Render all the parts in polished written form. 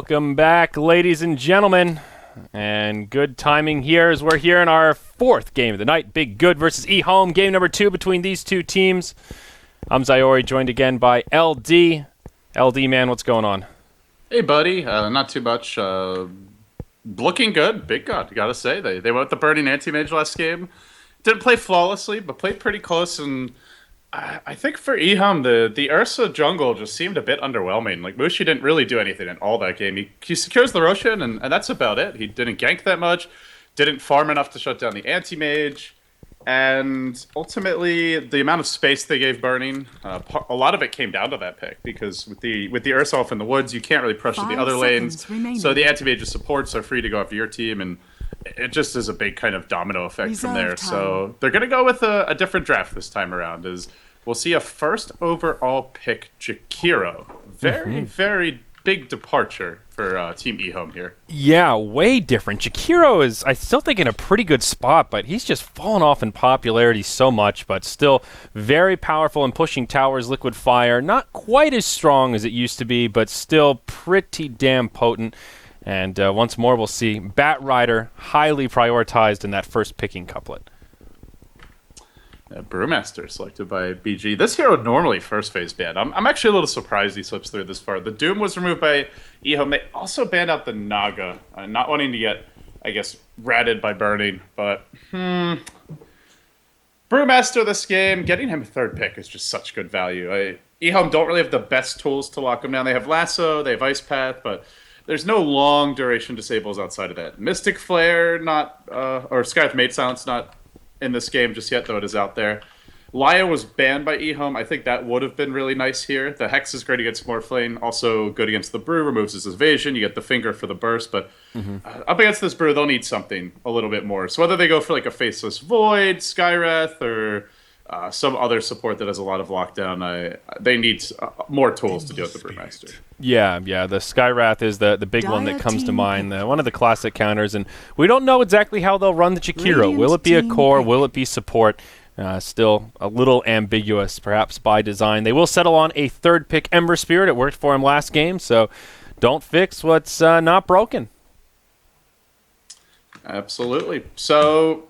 Welcome back, ladies and gentlemen. And good timing here as we're here in our fourth game of the night. Big Good versus eHome. Game number 2 between these two teams. I'm Zayori, joined again by LD. LD, man, what's going on? Hey, buddy. Not too much. Looking good. Big God, gotta say. They went with the Burning Anti-Mage last game. Didn't play flawlessly, but played pretty close. And I think for eHome, the Ursa jungle just seemed a bit underwhelming. Like, Mushi didn't really do anything in all that game. He secures the Roshan, and that's about it. He didn't gank that much, didn't farm enough to shut down the Anti-Mage. And ultimately, the amount of space they gave Burning, a lot of it came down to that pick, because with the Ursa off in the woods, you can't really pressure the other lanes. So the Anti-Mage's supports are free to go after your team, and it just is a big kind of domino effect from there. So they're going to go with a different draft this time around. We'll see a first overall pick, Jakiro. Very big departure for Team eHome here. Yeah, way different. Jakiro is, I still think, in a pretty good spot, but he's just fallen off in popularity so much, but still very powerful in pushing towers, liquid fire. Not quite as strong as it used to be, but still pretty damn potent. And once more, we'll see Batrider highly prioritized in that first picking couplet. Brewmaster selected by BG. This hero normally first phase banned. I'm actually a little surprised he slips through this far. The Doom was removed by eHome. They also banned out the Naga, not wanting to get, I guess, ratted by Burning. But, Brewmaster this game, getting him a third pick is just such good value. eHome don't really have the best tools to lock him down. They have Lasso, they have Ice Path, but there's no long duration disables outside of that. Mystic Flare, or Sky with Mate Silence, not in this game just yet, though it is out there. Laya was banned by eHome. I think that would have been really nice here. The Hex is great against Morphling, also good against the Brew, removes his evasion. You get the Finger for the burst, but up against this Brew, they'll need something a little bit more. So whether they go for like a Faceless Void, Skywrath, or some other support that has a lot of lockdown, they need more tools to deal with the Brewmaster. Yeah, the Skywrath is the big one that comes to mind, one of the classic counters, and we don't know exactly how they'll run the Jakiro. Will it be a core? Will it be support? Still a little ambiguous, perhaps by design. They will settle on a third pick, Ember Spirit. It worked for him last game, so don't fix what's not broken. Absolutely. So,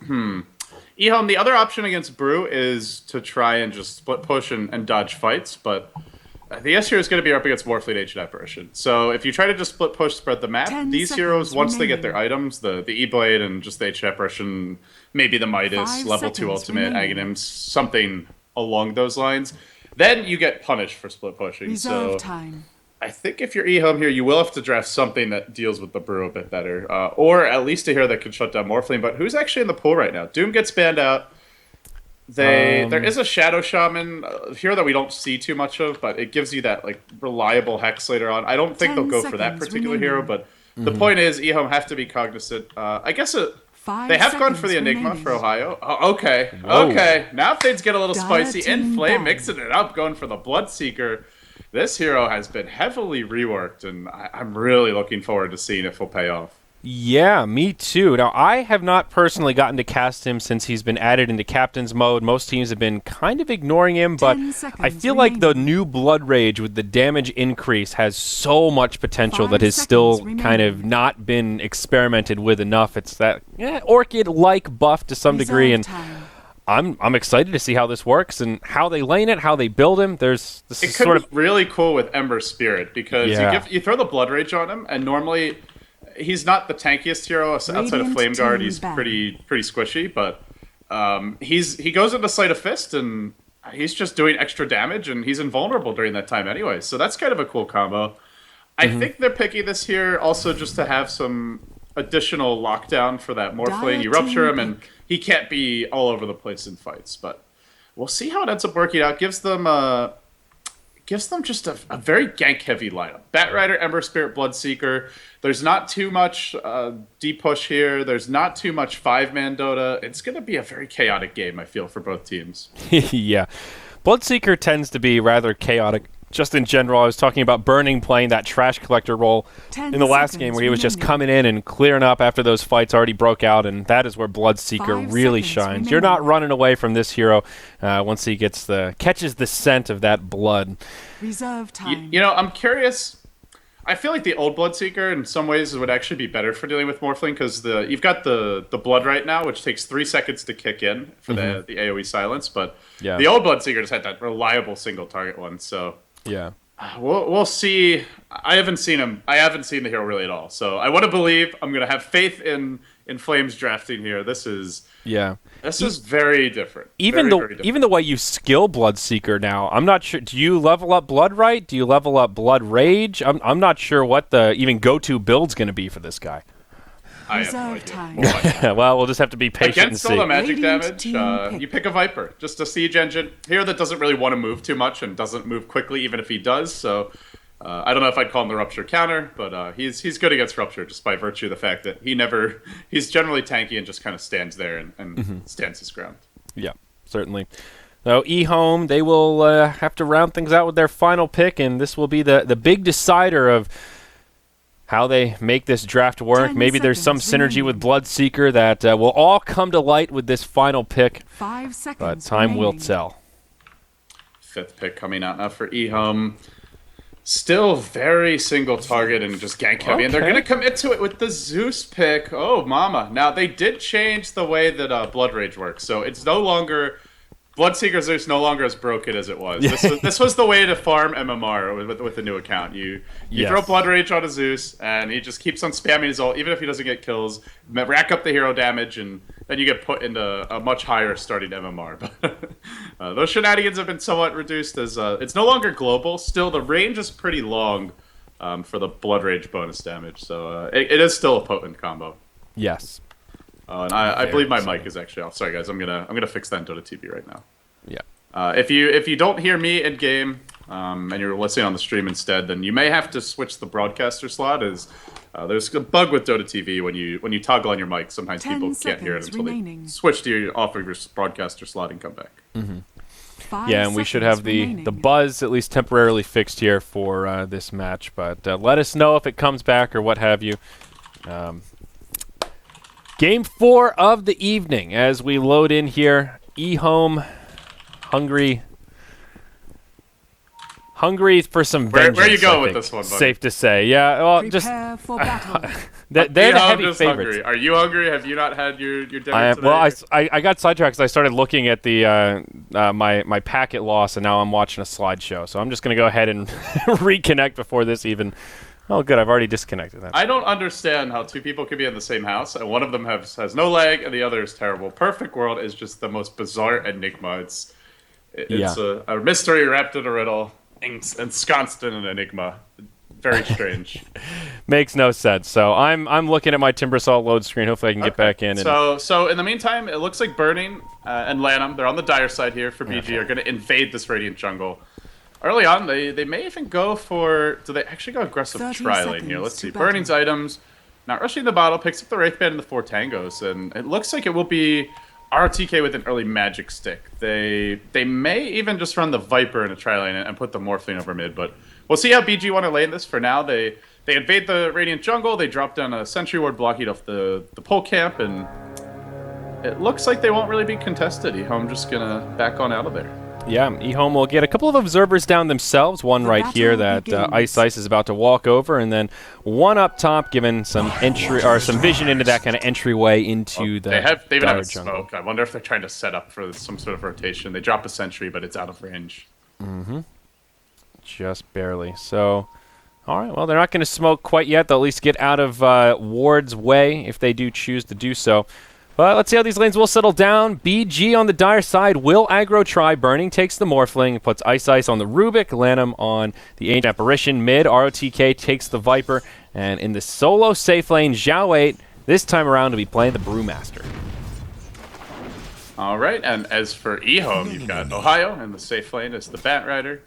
eHome, the other option against Brew is to try and just split push and dodge fights, but the S hero is going to be up against Warfleet Ancient Apparition. So if you try to just split push, spread the map, these heroes, once they get their items, the E-Blade and just the Ancient Apparition, maybe the Midas, level 2 ultimate, Aghanim's, something along those lines, then you get punished for split pushing. I think if you're eHome here, you will have to draft something that deals with the Brew a bit better, or at least a hero that can shut down Morphling. But who's actually in the pool right now? Doom gets banned out. There is a Shadow Shaman, a hero that we don't see too much of, but it gives you that like reliable Hex later on. I don't think they'll go for that particular hero, but the point is eHome have to be cognizant. I guess they have gone for the Enigma for Ohio. Okay. Now things get a little spicy. Inflame mixing it up, going for the Bloodseeker. This hero has been heavily reworked, and I'm really looking forward to seeing if he'll pay off. Yeah, me too. Now, I have not personally gotten to cast him since he's been added into Captain's Mode. Most teams have been kind of ignoring him, but I feel like the new Blood Rage with the damage increase has so much potential that has still kind of not been experimented with enough. It's that Orchid-like buff to some degree, and I'm excited to see how this works and how they lane it, how they build him. It could be really cool with Ember Spirit, because you throw the Blood Rage on him, and normally he's not the tankiest hero outside of Flame Guard. He's pretty squishy, but he goes into Sleight of Fist, and he's just doing extra damage, and he's invulnerable during that time anyway. So that's kind of a cool combo. I think they're picking this here also just to have some additional lockdown for that Morphling. You rupture him, and he can't be all over the place in fights. But we'll see how it ends up working out. Gives them just a very gank-heavy lineup. Batrider, Ember Spirit, Bloodseeker. There's not too much deep push here. There's not too much 5-man Dota. It's going to be a very chaotic game, I feel, for both teams. Yeah. Bloodseeker tends to be rather chaotic. Just in general, I was talking about Burning playing that trash collector role in the last game where he was just coming in and clearing up after those fights already broke out, and that is where Bloodseeker really shines. You're not running away from this hero once he catches the scent of that blood. Reserve time. I'm curious. I feel like the old Bloodseeker in some ways would actually be better for dealing with Morphling because you've got the Blood right now, which takes 3 seconds to kick in for the AoE silence, but the old Bloodseeker just had that reliable single target one. So yeah, we'll see. I haven't seen him. I haven't seen the hero really at all. So I want to believe. I'm gonna have faith in Flames drafting here. This is very different. Even the way you skill Bloodseeker now, I'm not sure. Do you level up Blood right? Do you level up Blood Rage? I'm not sure what the even go-to build's going to be for this guy. I have no idea. Well, we'll just have to be patient Against and see. all the magic damage, you pick a Viper, just a siege engine here that doesn't really want to move too much and doesn't move quickly, even if he does. So. I don't know if I'd call him the Rupture counter, but he's good against Rupture just by virtue of the fact that he's generally tanky and just kind of stands there and stands his ground. Yeah, certainly. So eHome, they will have to round things out with their final pick, and this will be the big decider of how they make this draft work. Maybe there's some synergy with Bloodseeker that will all come to light with this final pick. 5 seconds but time will tell. 5th pick coming out now for eHome. Still very single target and just gank heavy, and they're going to commit to it with the Zeus pick. Oh, mama. Now, they did change the way that Blood Rage works, so it's no longer... Bloodseeker Zeus no longer as broken as it was. This was the way to farm MMR with the new account. You throw Blood Rage on a Zeus, and he just keeps on spamming his ult, even if he doesn't get kills, rack up the hero damage, and then you get put into a much higher starting MMR. But those shenanigans have been somewhat reduced as it's no longer global. Still, the range is pretty long for the Blood Rage bonus damage, so it is still a potent combo. Yes. And I believe my mic is actually off. Sorry, guys. I'm gonna fix that in Dota TV right now. Yeah. If you don't hear me in game and you're listening on the stream instead, then you may have to switch the broadcaster slot. There's a bug with Dota TV when you toggle on your mic. Sometimes people can't hear it until they switch to off of your broadcaster slot and come back. Yeah, and we should have the buzz at least temporarily fixed here for this match. But let us know if it comes back or what have you. Game 4 of the evening as we load in here. eHome, hungry for some vengeance. Where you go with this one, buddy? Safe to say. Yeah, well, Prepare for battle. they're the heavy just favorites. Hungry. Are you hungry? Have you not had your dinner today? Well, I got sidetracked because I started looking at the my packet loss, and now I'm watching a slideshow. So I'm just going to go ahead and reconnect before this even... Oh, good. I've already disconnected that. I don't understand how 2 people can be in the same house, and one of them has no lag, and the other is terrible. Perfect World is just the most bizarre enigma. It's a mystery wrapped in a riddle, ensconced in an enigma. Very strange. Makes no sense. So I'm looking at my Timbersaw load screen. Hopefully I can get back in. So in the meantime, it looks like Burning and Lanham, they're on the dire side here for BG, are going to invade this Radiant jungle. Early on, they may even go for... Do they actually go aggressive tri-lane here? Let's see. Burning's items. Now, rushing the bottle, picks up the Wraithband and the 4 tangos, and it looks like it will be RTK with an early magic stick. They may even just run the Viper in a tri-lane and put the Morphling over mid, but we'll see how BG want to lane this. For now, they invade the Radiant jungle, they drop down a Sentry Ward blocking off the pole camp, and it looks like they won't really be contested. eHome just going to back on out of there. Yeah, eHome will get a couple of observers down themselves. One right here that Ice is about to walk over, and then one up top, giving some entry or some vision into that kind of entryway into the. They even have a smoke. I wonder if they're trying to set up for some sort of rotation. They drop a sentry, but it's out of range. Just barely. So, all right. Well, they're not going to smoke quite yet. They'll at least get out of Ward's way if they do choose to do so. But let's see how these lanes will settle down. BG on the dire side will aggro try. Burning takes the Morphling, puts Ice on the Rubik, Lanham on the Ancient Apparition. Mid, ROTK takes the Viper. And in the solo safe lane, Zhao 8, this time around to be playing the Brewmaster. All right, and as for eHome, you've got Ohio, and the safe lane is the Batrider.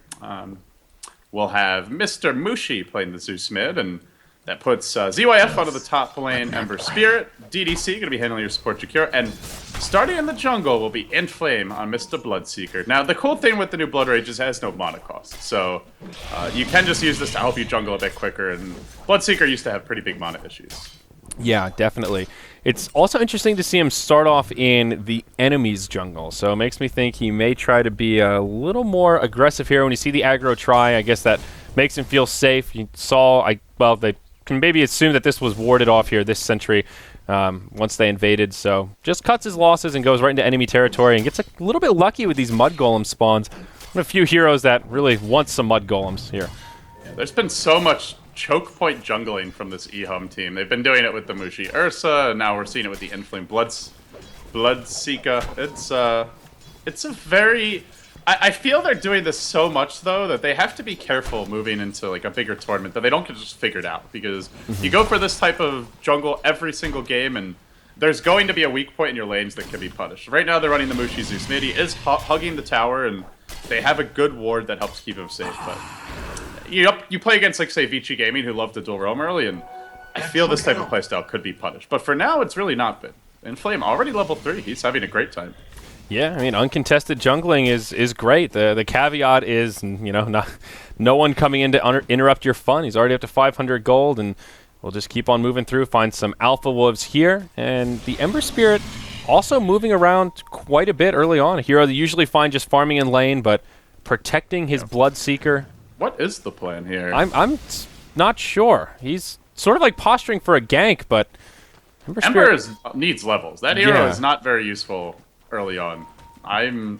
We'll have Mr. Mushi playing the Zeus mid, and that puts ZYF onto the top lane, Ember Spirit. DDC going to be handling your support Jakiro. And starting in the jungle will be Inflame on Mr. Bloodseeker. Now, the cool thing with the new Blood Rage is it has no mana cost. So you can just use this to help you jungle a bit quicker. And Bloodseeker used to have pretty big mana issues. Yeah, definitely. It's also interesting to see him start off in the enemy's jungle. So it makes me think he may try to be a little more aggressive here. When you see the aggro try, I guess that makes him feel safe. You saw, I well, they can maybe assume that this was warded off here this century once they invaded. So just cuts his losses and goes right into enemy territory and gets a little bit lucky with these Mud Golem spawns. One of a few heroes that really wants some Mud Golems here. Yeah, there's been so much choke point jungling from this eHome team. They've been doing it with the Mushi Ursa, and now we're seeing it with the Inflame Bloodseeker. It's a very... I feel they're doing this so much, though, that they have to be careful moving into like a bigger tournament that they don't get just figured out. Because you go for this type of jungle every single game, and there's going to be a weak point in your lanes that can be punished. Right now, they're running the Mushi Zeus mid. He is hugging the tower, and they have a good ward that helps keep him safe. But you play against, like, say, Vici Gaming, who love to dual roam early, and I feel this type of playstyle could be punished. But for now, it's really not been. Inflame already level 3. He's having a great time. Yeah, I mean, uncontested jungling is great. The caveat is, no one coming in to interrupt your fun. He's already up to 500 gold, and we'll just keep on moving through, find some Alpha Wolves here. And the Ember Spirit also moving around quite a bit early on. A hero that you usually find just farming in lane, but protecting his Bloodseeker. What is the plan here? I'm not sure. He's sort of like posturing for a gank, but Ember needs levels. That hero is not very useful early on. I'm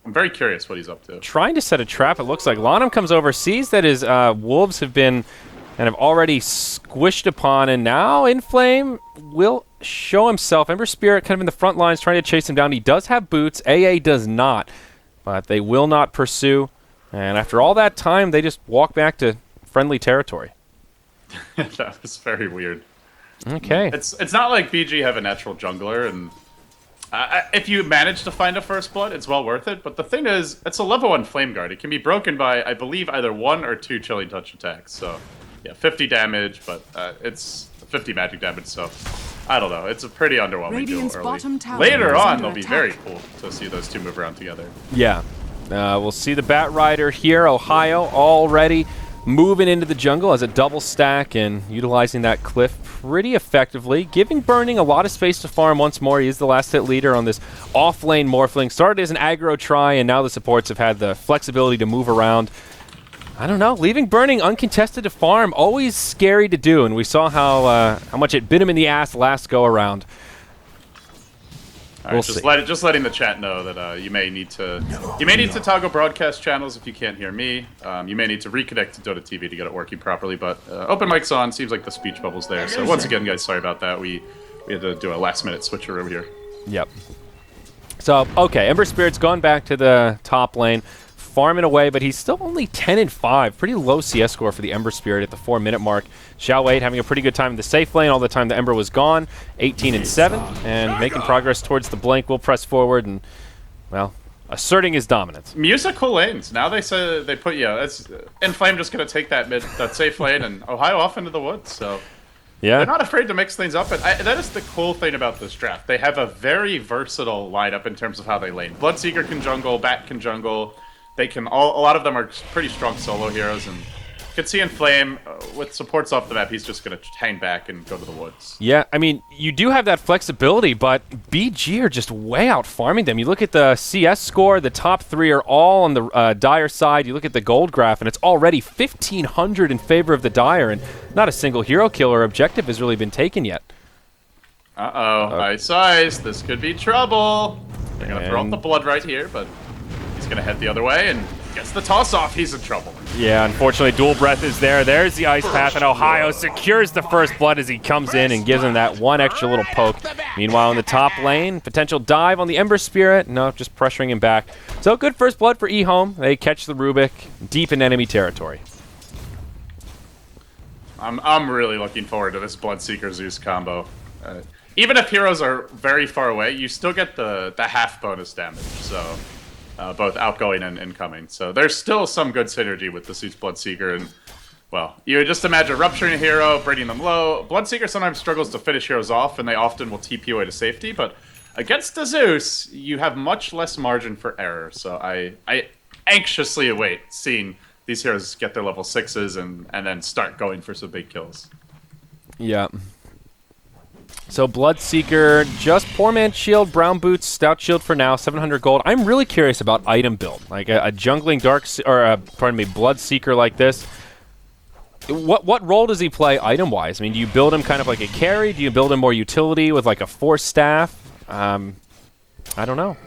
very curious what he's up to. Trying to set a trap, it looks like. Lanham comes over, sees that his wolves have been and have already squished upon, and now Inflame will show himself. Ember Spirit kind of in the front lines trying to chase him down. He does have boots. AA does not, but they will not pursue. And after all that time, they just walk back to friendly territory. That was very weird. Okay. It's not like BG have a natural jungler, and if you manage to find a first blood, it's well worth it. But the thing is, it's a level 1 Flame Guard. It can be broken by, I believe, either 1 or 2 Chilling Touch attacks. So, yeah, 50 damage, but it's 50 magic damage, so I don't know. It's a pretty underwhelming duel early. Later on, they'll be very cool to see those two move around together. Yeah. We'll see the Bat Rider here, Ohio, already moving into the jungle as a double stack and utilizing that cliff pretty effectively, giving Burning a lot of space to farm once more. He is the last hit leader on this off-lane Morphling. Started as an aggro try, and now the supports have had the flexibility to move around. I don't know, leaving Burning uncontested to farm, always scary to do, and we saw how much it bit him in the ass last go-around. All right, just letting the chat know that you may need to toggle broadcast channels if you can't hear me. You may need to reconnect to Dota TV to get it working properly. But open mic's on. Seems like the speech bubble's there. So once again, guys, sorry about that. We had to do a last-minute switcheroo here. Yep. So okay, Ember Spirit's gone back to the top lane, farming away, but he's still only 10-5. Pretty low CS score for the Ember Spirit at the 4-minute mark. Xiao Wei having a pretty good time in the safe lane all the time the Ember was gone. 18-7, and making progress towards the Blink. Will press forward and, well, asserting his dominance. Musical lanes. Now they say they put Inflame just gonna take that safe lane and Ohio off into the woods. So yeah, they're not afraid to mix things up, and that is the cool thing about this draft. They have a very versatile lineup in terms of how they lane. Bloodseeker can jungle, Bat can jungle. They can a lot of them are pretty strong solo heroes, and you can see Inflame with supports off the map. He's just going to hang back and go to the woods. Yeah, I mean, you do have that flexibility, but BG are just way out farming them. You look at the CS score, the top 3 are all on the Dire side. You look at the gold graph, and it's already 1,500 in favor of the Dire, and not a single hero kill or objective has really been taken yet. Ice Ice, this could be trouble. They're going to throw up the blood right here, but he's going to head the other way and gets the toss-off. He's in trouble. Yeah, unfortunately, Dual Breath is there. There's the Ice Path, and Ohio secures the first blood as he comes in and gives him that one extra little poke. Meanwhile, in the top lane, potential dive on the Ember Spirit. No, just pressuring him back. So good first blood for eHome. They catch the Rubik deep in enemy territory. I'm really looking forward to this Bloodseeker Zeus combo. Even if heroes are very far away, you still get the half bonus damage. So both outgoing and incoming. So there's still some good synergy with the Zeus Bloodseeker. And, well, you would just imagine rupturing a hero, bringing them low. Bloodseeker sometimes struggles to finish heroes off, and they often will TP away to safety. But against the Zeus, you have much less margin for error. So I anxiously await seeing these heroes get their level 6s and then start going for some big kills. Yeah. So Bloodseeker, just Poor Man's Shield, Brown Boots, Stout Shield for now, 700 gold. I'm really curious about item build, like a jungling Bloodseeker like this. What role does he play item-wise? I mean, do you build him kind of like a carry? Do you build him more utility with like a force staff? I don't know.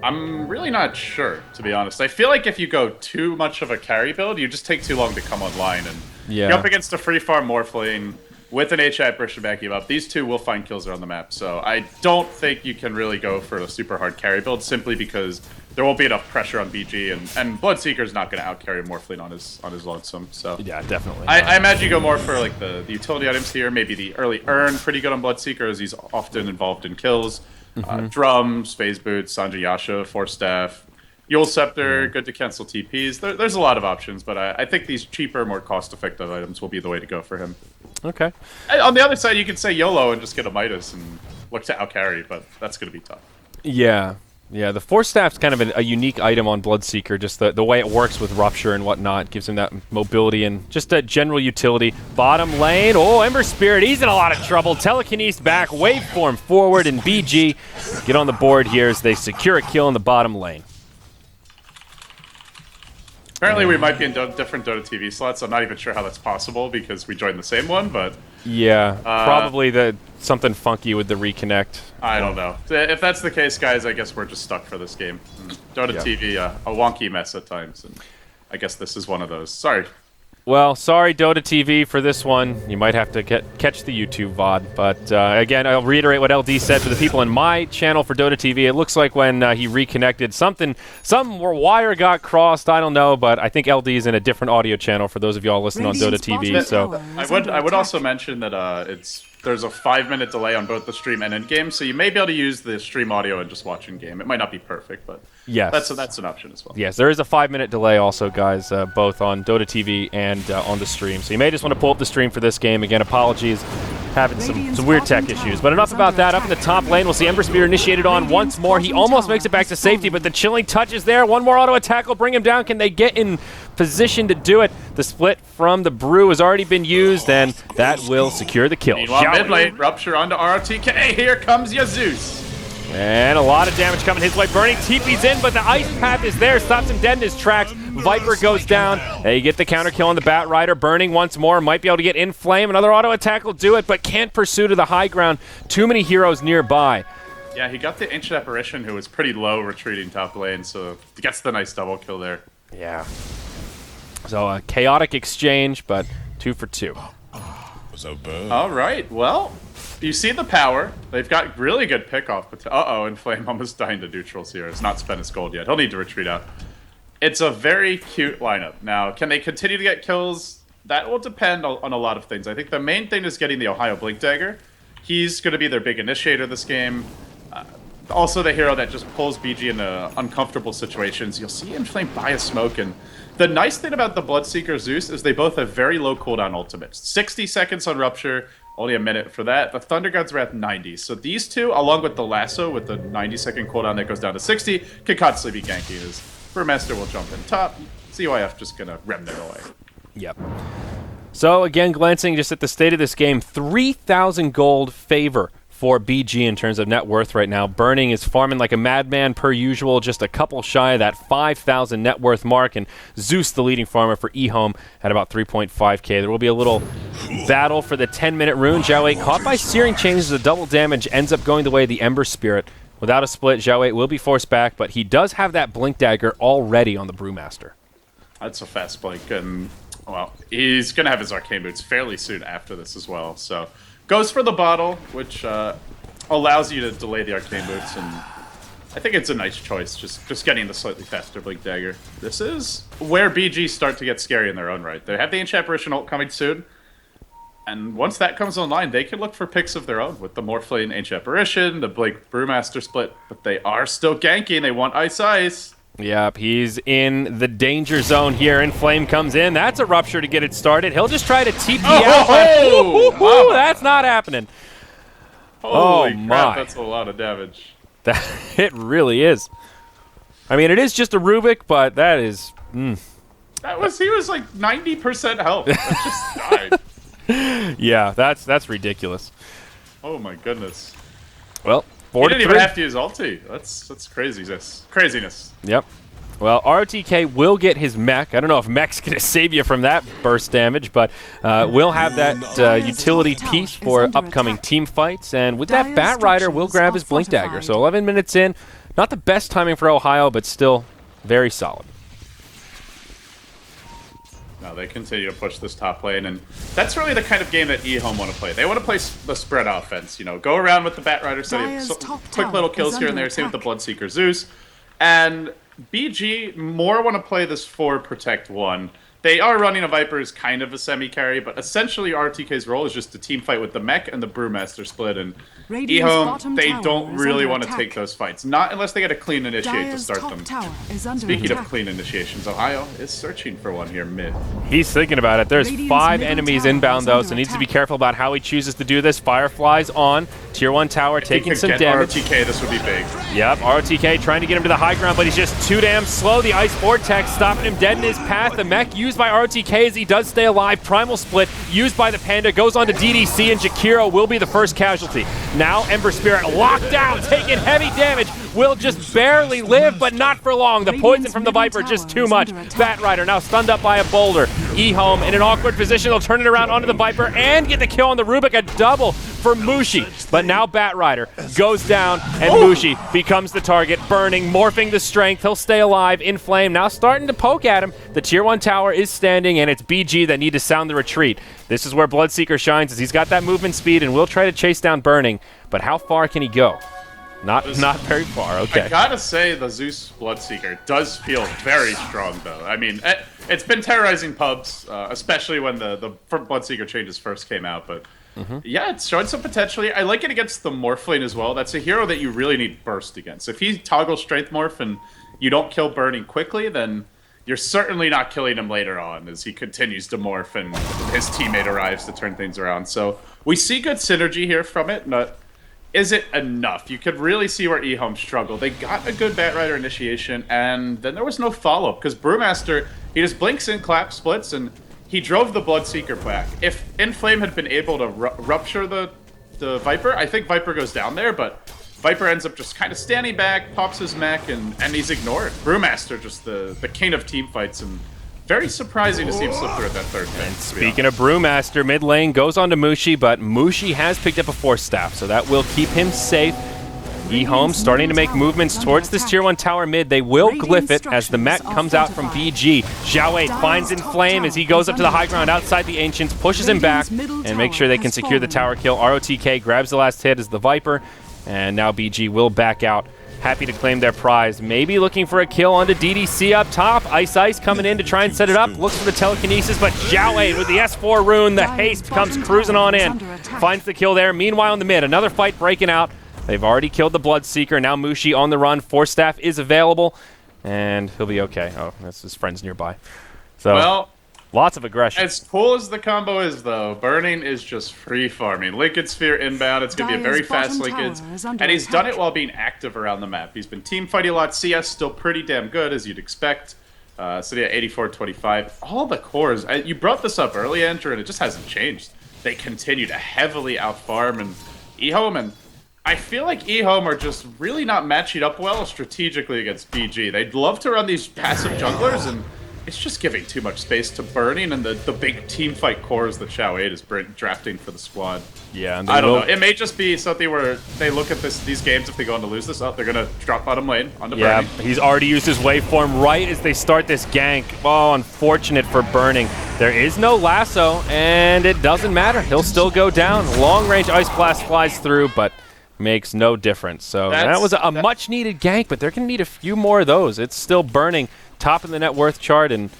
I'm really not sure, to be honest. I feel like if you go too much of a carry build, you just take too long to come online. And you're up against a free farm Morphling with an HI apparition backing you up. These two will find kills around the map. So I don't think you can really go for a super hard carry build simply because there won't be enough pressure on BG, and Bloodseeker's not going to outcarry Morphling on his lonesome. So yeah, definitely. I imagine you go more for like the utility items here. Maybe the early Urn, pretty good on Bloodseeker as he's often involved in kills. Drums, Phase Boots, Sanji Yasha, Force Staff, Yule Scepter, good to cancel TPs. There's a lot of options, but I think these cheaper, more cost-effective items will be the way to go for him. Okay. And on the other side, you could say YOLO and just get a Midas and look to outcarry, but that's going to be tough. Yeah. Yeah, the Force Staff's kind of a unique item on Bloodseeker, just the way it works with Rupture and whatnot. Gives him that mobility and just a general utility. Bottom lane, oh, Ember Spirit, he's in a lot of trouble. Telekinesis back, Waveform forward, and BG get on the board here as they secure a kill in the bottom lane. Apparently we might be in different Dota TV slots. I'm not even sure how that's possible because we joined the same one, but... Yeah, probably something funky with the reconnect. I don't know. If that's the case, guys, I guess we're just stuck for this game. Dota TV, a wonky mess at times, and I guess this is one of those. Sorry. Well, sorry, Dota TV, for this one. You might have to catch the YouTube VOD. But again, I'll reiterate what LD said for the people in my channel for Dota TV. It looks like when he reconnected, some wire got crossed. I don't know, but I think LD is in a different audio channel for those of y'all listening on Dota TV. So I would also mention that there's a 5-minute delay on both the stream and in-game, so you may be able to use the stream audio and just watch in-game. It might not be perfect, but yes, that's an option as well. Yes, there is a 5-minute delay also, guys, both on Dota TV and on the stream. So you may just want to pull up the stream for this game. Again, apologies, having some weird tech issues. But enough about that. Up in the top lane, we'll see Ember Spear initiated on once more. He almost makes it back to safety, but the chilling touch is there. One more auto attack will bring him down. Can they get in position to do it? The split from the Brew has already been used, and that will secure the kill. Meanwhile, mid lane, Rupture onto ROTK. Here comes Jesus. And a lot of damage coming his way. Burning TP's in, but the ice path is there. Stops him dead in his tracks. Viper goes down. They get the counter kill on the Bat Rider. Burning once more. Might be able to get in flame. Another auto attack will do it, but can't pursue to the high ground. Too many heroes nearby. Yeah, he got the Ancient Apparition, who was pretty low retreating top lane, so he gets the nice double kill there. Yeah. So a chaotic exchange, but 2 for 2. All right, well, you see the power. They've got really good pick-off, but and Flame almost dying to neutrals here. It's not spent his gold yet. He'll need to retreat out. It's a very cute lineup. Now, can they continue to get kills? That will depend on a lot of things. I think the main thing is getting the Ohio Blink Dagger. He's going to be their big initiator this game. Also the hero that just pulls BG into uncomfortable situations. You'll see Inflame buy a smoke, and the nice thing about the Bloodseeker Zeus is they both have very low cooldown ultimates. 60 seconds on Rupture, only a minute for that. The Thunder Gods are at 90. So these two, along with the Lasso with the 90-second cooldown that goes down to 60, could constantly be ganking. As Brewmaster will jump in top. CYF just going to remnant away. Yep. So again, glancing just at the state of this game, 3,000 gold favor for BG in terms of net worth right now. Burning is farming like a madman per usual, just a couple shy of that 5,000 net worth mark, and Zeus, the leading farmer for eHome, at about 3.5k. There will be a little battle for the 10-minute rune. Zhao 8 caught by Searing Changes, the double damage ends up going the way of the Ember Spirit. Without a split, Zhao 8 will be forced back, but he does have that Blink Dagger already on the Brewmaster. That's a fast blink, and well, he's going to have his Arcane Boots fairly soon after this as well, so goes for the bottle, which allows you to delay the Arcane Boots, and I think it's a nice choice, just getting the slightly faster Blink Dagger. This is where BG start to get scary in their own right. They have the Ancient Apparition ult coming soon, and once that comes online, they can look for picks of their own with the Morphling Ancient Apparition, the Blink Brewmaster split, but they are still ganking. They want Ice Ice. Yep, he's in the danger zone here, and Flame comes in. That's a Rupture to get it started. He'll just try to TP out. Oh, that's not happening. Holy crap, that's a lot of damage. It really is. I mean, it is just a Rubik, but that is... He was like 90% health. That just died. Yeah, that's ridiculous. Oh my goodness. Well, he didn't even have to use ulti. That's craziness. Yep. Well, ROTK will get his mech. I don't know if mech's going to save you from that burst damage, but we'll have that utility piece for upcoming team fights. And with that, Bat Rider will grab his Blink Dagger. So 11 minutes in, not the best timing for Ohio, but still very solid. No, they continue to push this top lane, and that's really the kind of game that eHome want to play. They want to play the spread offense, go around with the Bat Rider, quick little kills here and there, same with the Bloodseeker Zeus. And BG more want to play this for Protect 1. They are running a Viper as kind of a semi-carry, but essentially RTK's role is just to team fight with the mech and the Brewmaster split, and eHome, they don't really want to take those fights. Not unless they get a clean initiate to start them. Speaking of clean initiations, Ohio is searching for one here mid. He's thinking about it. There's 5 enemies inbound, though, so needs to be careful about how he chooses to do this. Firefly's on. Tier 1 tower taking some damage. ROTK, this would be big. Yep, ROTK trying to get him to the high ground, but he's just too damn slow. The Ice Vortex stopping him dead in his path. The mech used by ROTK as he does stay alive. Primal Split used by the Panda goes on to DDC, and Jakiro will be the first casualty. Now Ember Spirit locked down, taking heavy damage. Will just barely live, but not for long. The poison from the Viper just too much. Bat Rider now stunned up by a boulder. eHome in an awkward position. They'll turn it around onto the Viper and get the kill on the Rubik. A double for Mushi. But now Bat Rider goes down, and Mushi becomes the target. Burning, morphing the strength. He'll stay alive. In Flame now starting to poke at him. The Tier 1 tower is standing, and it's BG that need to sound the retreat. This is where Bloodseeker shines, as he's got that movement speed and will try to chase down Burning. But how far can he go? Not very far, okay. I gotta say, the Zeus Bloodseeker does feel very strong, though. I mean, it's been terrorizing pubs, especially when the Bloodseeker changes first came out, but yeah, it's showing some potential here. I like it against the Morphlane as well. That's a hero that you really need burst against. If he toggles Strength Morph and you don't kill Burning quickly, then you're certainly not killing him later on as he continues to morph and his teammate arrives to turn things around. So we see good synergy here from it, but is it enough? You could really see where eHome struggled. They got a good Bat Rider initiation, and then there was no follow-up, because Brewmaster, he just blinks in, clap, splits, and he drove the Bloodseeker back. If Inflame had been able to rupture the Viper, I think Viper goes down there, but Viper ends up just kind of standing back, pops his mech, and he's ignored. Brewmaster, just the king of team fights, and very surprising to see him slip through at that third pick. Speaking of Brewmaster, mid lane goes on to Mushi, but Mushi has picked up a Force Staff, so that will keep him safe. eHome starting to make movements towards this Tier 1 tower mid. They will glyph it as the mech comes out from BG. Xiao finds In Flame as he goes up to the high ground outside the Ancients, pushes him back, and make sure they can secure the tower kill. ROTK grabs the last hit as the Viper, and now BG will back out. Happy to claim their prize. Maybe looking for a kill onto DDC up top. Ice coming in to try and set it up. Looks for the telekinesis, but Xiao with the S4 rune, the haste comes cruising on in. Finds the kill there. Meanwhile in the mid, another fight breaking out. They've already killed the Bloodseeker. Now Mushi on the run. Force Staff is available, and he'll be okay. Oh, that's his friends nearby. So, well, lots of aggression. As cool as the combo is, though, Burning is just free farming. Linkage Sphere inbound. It's going to be a very fast linkage. And he's done it while being active around the map. He's been team fighting a lot. CS still pretty damn good, as you'd expect. Sitting at 84-25. All the cores. You brought this up early, Andrew, and it just hasn't changed. They continue to heavily outfarm, and eHome, and I feel like eHome are just really not matching up well strategically against BG. They'd love to run these passive junglers, and it's just giving too much space to Burning and the big team fight cores that Xiao 8 is drafting for the squad. Yeah, and I don't know. It may just be something where they look at these games, if they go on to lose this, they're going to drop bottom lane onto Burning. Yeah, he's already used his waveform right as they start this gank. Oh, unfortunate for Burning. There is no lasso, and it doesn't matter. He'll still go down. Long-range Ice Blast flies through, but makes no difference. So that was a much-needed gank, but they're going to need a few more of those. It's still Burning, top of the net worth chart, and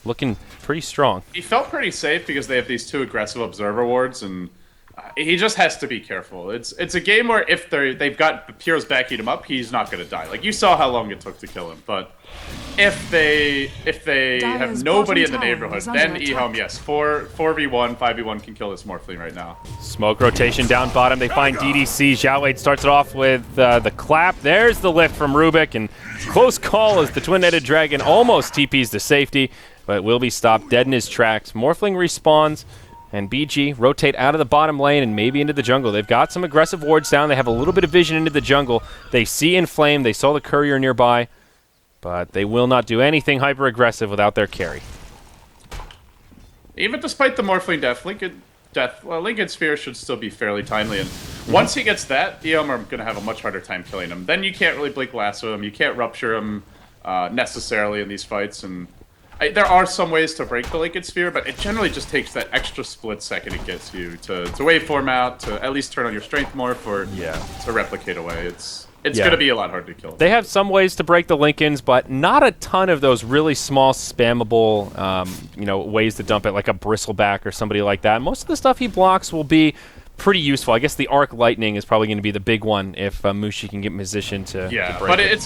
looking pretty strong. He felt pretty safe because they have these 2 aggressive observer wards, and he just has to be careful. It's a game where if they've got heroes backing him up, he's not going to die. Like, you saw how long it took to kill him, but if they have nobody in the neighborhood, then eHome, yes, 4v1, 5v1 can kill this Morphling right now. Smoke rotation down bottom. They find DDC. Xiao starts it off with the clap. There's the lift from Rubik, and close call as the twin-headed dragon almost TPs to safety, but will be stopped dead in his tracks. Morphling respawns, and BG rotate out of the bottom lane and maybe into the jungle. They've got some aggressive wards down. They have a little bit of vision into the jungle. They see In Flame. They saw the courier nearby. but they will not do anything hyper-aggressive without their carry. Even despite the Morphling Lincoln Sphere should still be fairly timely, and once he gets that, EOM are going to have a much harder time killing him. Then you can't really Blink Lasso him, you can't rupture him necessarily in these fights, and there are some ways to break the Lincoln Sphere, but it generally just takes that extra split second it gets you to waveform out, to at least turn on your Strength Morph, or to replicate away. It's going to be a lot harder to kill. They have some ways to break the Lincolns, but not a ton of those really small, spammable, ways to dump it, like a Bristleback or somebody like that. Most of the stuff he blocks will be pretty useful. I guess the Arc Lightning is probably going to be the big one if Mushi can get in position to break but it.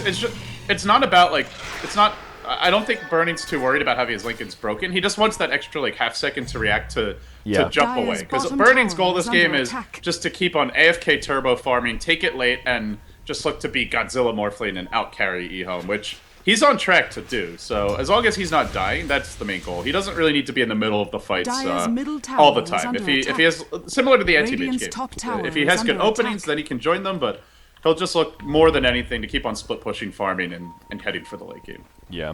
it's not about, like, it's not... I don't think Burning's too worried about having his Lincolns broken. He just wants that extra, like, half second to react to jump away. Because Burning's goal this game is just to keep on AFK turbo farming, take it late, and just look to be Godzilla Morphling and out-carry E-Home, which he's on track to do. So as long as he's not dying, that's the main goal. He doesn't really need to be in the middle of the fights all the time. If he has, similar to the anti-mage game, if he has good openings, then he can join them, but he'll just look more than anything to keep on split pushing, farming, and heading for the late game. Yeah.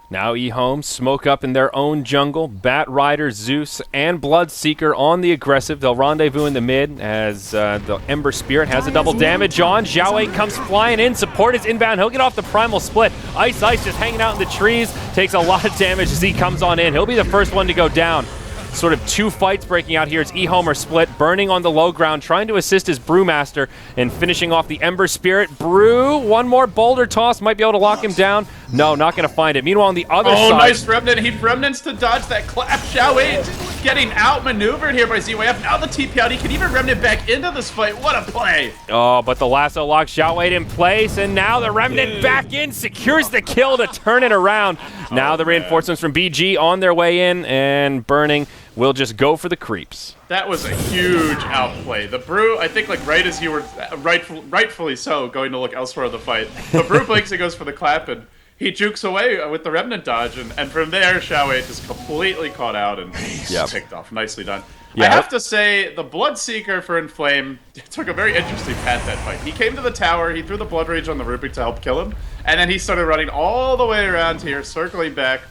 Now E-Home smoke up in their own jungle. Bat Rider, Zeus, and Bloodseeker on the aggressive. They'll rendezvous in the mid as the Ember Spirit has a double damage on. Xiao 8 comes flying in. Support is inbound. He'll get off the Primal Split. Ice just hanging out in the trees. Takes a lot of damage as he comes on in. He'll be the first one to go down. Sort of two fights breaking out here. It's E-Home or Split. Burning on the low ground, trying to assist his Brewmaster and finishing off the Ember Spirit. Brew, one more boulder toss. Might be able to lock him down. No, not going to find it. Meanwhile, on the other side... Oh, nice Remnant. He Remnants to dodge that clap. Xiao 8 getting outmaneuvered here by ZYF. Now the TP out. He can even Remnant back into this fight. What a play. Oh, but the lasso locks Xiao 8 in place, and now the Remnant back in, secures the kill to turn it around. Now the reinforcements from BG on their way in, and Burning will just go for the creeps. That was a huge outplay. The Brew, I think, like, right as you were, rightfully so, going to look elsewhere in the fight, the Brew blinks and goes for the clap, and he jukes away with the Remnant dodge, and from there, Xiao 8 is completely caught out and picked off. Nicely done. I have to say, the Bloodseeker for Inflame took a very interesting path that fight. He came to the tower, he threw the Blood Rage on the Rubik to help kill him, and then he started running all the way around here, circling back.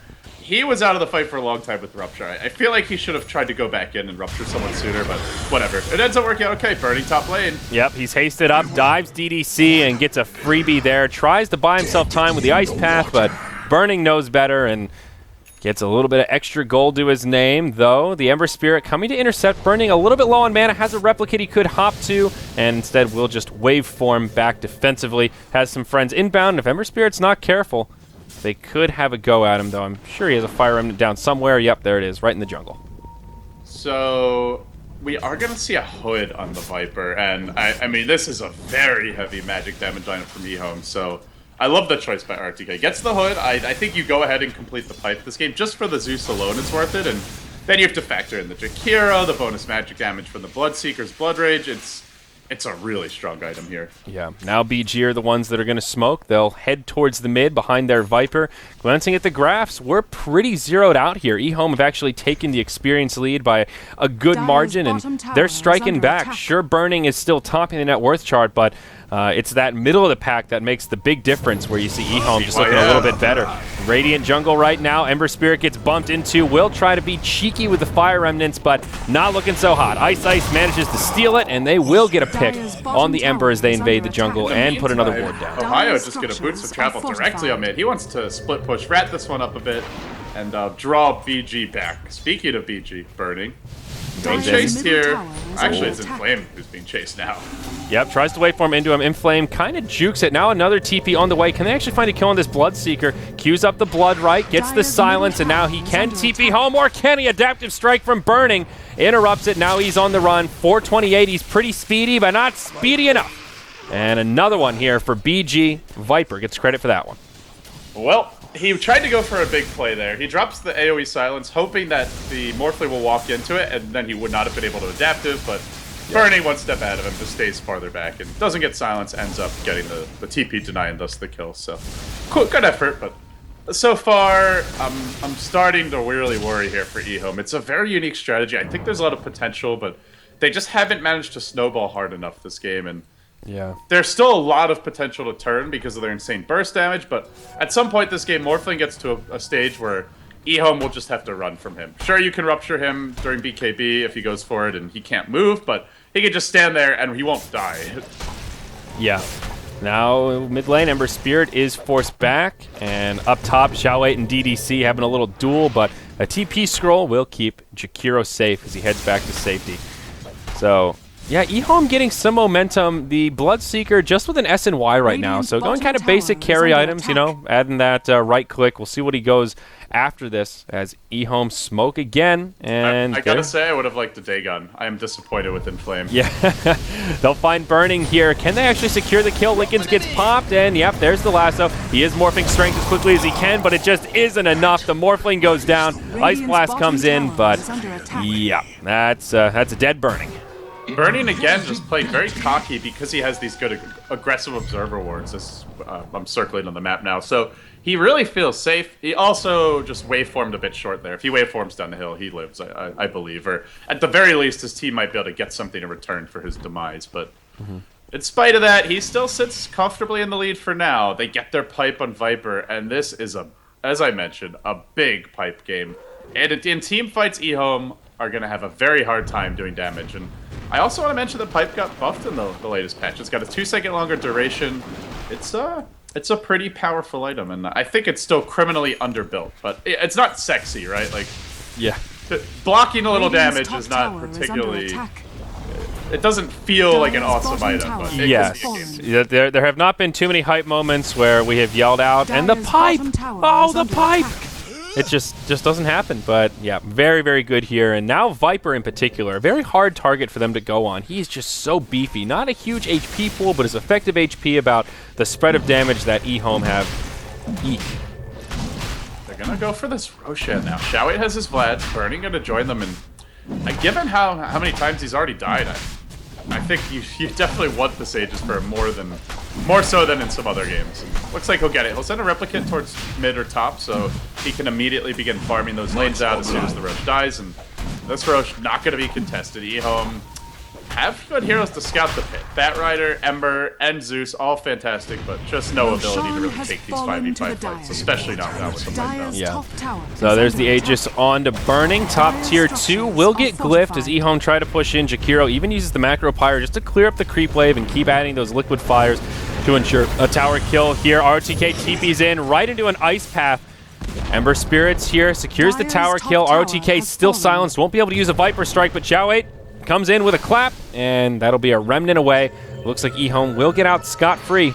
He was out of the fight for a long time with Rupture. I feel like he should have tried to go back in and Rupture someone sooner, but whatever. It ends up working out okay. Burning top lane. Yep, he's hasted up, dives DDC, and gets a freebie there. Tries to buy himself time with the Ice Path, but Burning knows better and gets a little bit of extra gold to his name, though. The Ember Spirit coming to intercept. Burning a little bit low on mana, has a replicate he could hop to, and instead will just waveform back defensively. Has some friends inbound. If Ember Spirit's not careful, they could have a go at him, though. I'm sure he has a Fire Remnant down somewhere. Yep, there it is, right in the jungle. So we are going to see a Hood on the Viper, and I mean, this is a very heavy magic damage item from E-Home, so I love the choice by RTK. Gets the Hood. I think you go ahead and complete the pipe this game. Just for the Zeus alone, it's worth it, and then you have to factor in the Jakiro, the bonus magic damage from the Bloodseeker's Blood Rage. It's a really strong item here. Yeah. Now BG are the ones that are going to smoke. They'll head towards the mid behind their Viper. Glancing at the graphs, we're pretty zeroed out here. E-Home have actually taken the experience lead by a good margin, and they're striking back. Sure, Burning is still topping the net worth chart, but it's that middle of the pack that makes the big difference where you see E-Home just looking a little bit better. Radiant jungle right now. Ember Spirit gets bumped into. Will try to be cheeky with the Fire Remnants, but not looking so hot. Ice manages to steal it, and they will get a pick on the Ember as they invade the jungle and put another ward down. Ohio just get a Boots of Travel directly on mid. He wants to split push, rat this one up a bit, and draw BG back. Speaking of BG, Burning. Being chased here. Actually, it's Inflame who's being chased now. Yep, tries to wait for him into him. Inflame kind of jukes it. Now another TP on the way. Can they actually find a kill on this Bloodseeker? Queues up the Blood Right, gets the silence, and now he can TP home, or can he? Adaptive Strike from Burning. Interrupts it. Now he's on the run. 428. He's pretty speedy, but not speedy enough. And another one here for BG. Viper gets credit for that one. Well, he tried to go for a big play there. He drops the AoE silence, hoping that the Morphling will walk into it, and then he would not have been able to adaptive, but Burning one step ahead of him, just stays farther back, and doesn't get silence, ends up getting the TP deny and thus the kill. So, cool, good effort, but so far, I'm starting to really worry here for E-Home. It's a very unique strategy. I think there's a lot of potential, but they just haven't managed to snowball hard enough this game, and Yeah. There's still a lot of potential to turn because of their insane burst damage, but at some point this game, Morphling gets to a stage where eHome will just have to run from him. Sure, you can rupture him during BKB if he goes for it and he can't move, but he can just stand there and he won't die. Yeah. Now, mid lane, Ember Spirit is forced back, and up top, Xiao8 and DDC having a little duel, but a TP scroll will keep Jakiro safe as he heads back to safety. So, yeah, eHome getting some momentum. The Bloodseeker just with an S and Y right now, so going kind of basic carry items, you know, adding that right click. We'll see what he goes after this as eHome smoke again. And I gotta say, I would have liked a Dagon. I am disappointed with Inflame. Yeah, they'll find Burning here. Can they actually secure the kill? Likens gets popped, and yep, there's the lasso. He is morphing strength as quickly as he can, but it just isn't enough. The Morphling goes down. Ice Blast comes in, but yeah, that's a dead Burning. Burning again just playing very cocky because he has these good aggressive observer wards. I'm circling on the map now, so he really feels safe. He also just waveformed a bit short there. If he waveforms down the hill, he lives, I believe. Or at the very least, his team might be able to get something in return for his demise. But in spite of that, he still sits comfortably in the lead for now. They get their pipe on Viper, and this is, as I mentioned, a big pipe game. And in team fights, eHome are going to have a very hard time doing damage. And I also want to mention the pipe got buffed in the latest patch. It's got a 2-second longer duration. It's a pretty powerful item, and I think it's still criminally underbuilt. But it's not sexy, right? Like, Yeah. blocking a little damage is not particularly. It doesn't feel like an awesome item, but it Yes. can be a game. There have not been too many hype moments where we have yelled out, and the pipe! Oh, the pipe! It just doesn't happen, but yeah, very, very good here. And now Viper in particular, a very hard target for them to go on. He's just so beefy. Not a huge HP pool, but his effective HP about the spread of damage that eHome have. Eek. They're gonna go for this Roshan now. Xiao8 has his Vlad, Burning gonna join them, and given how many times he's already died, I think you definitely want the Sages for more so than in some other games. And looks like he'll get it. He'll send a replicant towards mid or top, so he can immediately begin farming those lanes out as soon as the Rosh dies. And this Rosh not going to be contested. eHome have good heroes to scout the pit. Batrider, Ember, and Zeus, all fantastic, but just no ability to really take these 5v5 fights, especially not without with the Light. Yeah. So there's the Aegis on to Burning. Top tier 2 will get glyphed as eHome try to push in. Jakiro even uses the Macro Pyre just to clear up the creep wave and keep adding those liquid fires to ensure a tower kill here. ROTK TP's in right into an ice path. Ember Spirits here secures the tower kill. ROTK still silenced, won't be able to use a Viper Strike, but Xiao8 comes in with a clap, and that'll be a remnant away. Looks like eHome will get out scot-free.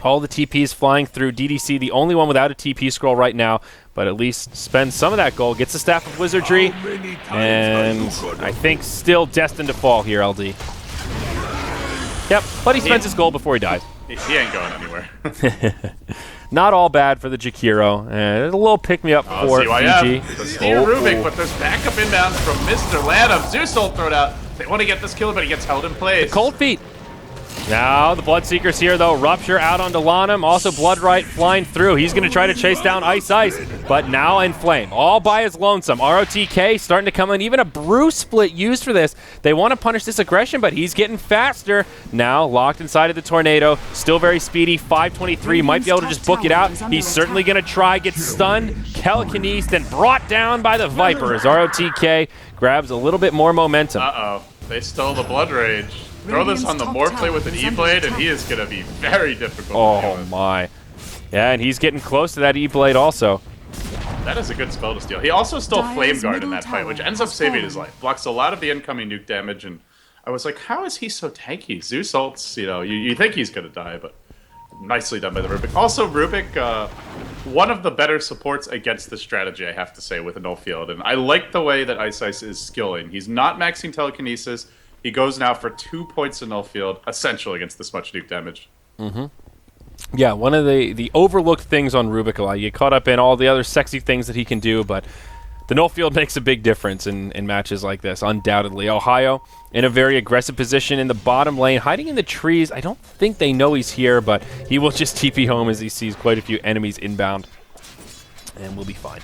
All the TPs flying through. DDC, the only one without a TP scroll right now, but at least spends some of that gold. Gets the Staff of Wizardry, and I think still destined to fall here, LD. Yep, but he spends his gold before he dies. He ain't going anywhere. Not all bad for the Jakiro. A little pick-me-up for CYF. GG. The Steer Rubik, but there's backup inbounds from Mr. Lanham. Zeus ult thrown out. They want to get this kill, but he gets held in place. Cold Feet. Now the Bloodseeker's here, though. Rupture out onto Lanham. Also Bloodright flying through. He's going to try to chase down Ice, but now Inflame. All by his lonesome. ROTK starting to come in. Even a Brew split used for this. They want to punish this aggression, but he's getting faster. Now locked inside of the Tornado. Still very speedy. 523. Might be able to just book it out. He's certainly going to try. Gets stunned. Telekinesis, then brought down by the Viper as ROTK grabs a little bit more momentum. Uh-oh. They stole the Blood Rage. Throw this on the Morphle with an E-Blade, and he is going to be very difficult to deal with. My. Yeah, and he's getting close to that E-Blade also. That is a good spell to steal. He also stole Flame Guard in that fight, which ends up saving his life. Blocks a lot of the incoming nuke damage, and I was like, how is he so tanky? Zeus ults, you think he's going to die, but nicely done by the Rubik. Also, Rubik, one of the better supports against this strategy, I have to say, with a null field. And I like the way that Ice is skilling. He's not maxing Telekinesis. He goes now for 2 points in null field, essential against this much nuke damage. Yeah, one of the overlooked things on Rubik a lot. You get caught up in all the other sexy things that he can do, but the null field makes a big difference in matches like this, undoubtedly. Ohio in a very aggressive position in the bottom lane, hiding in the trees. I don't think they know he's here, but he will just TP home as he sees quite a few enemies inbound, and we'll be fine.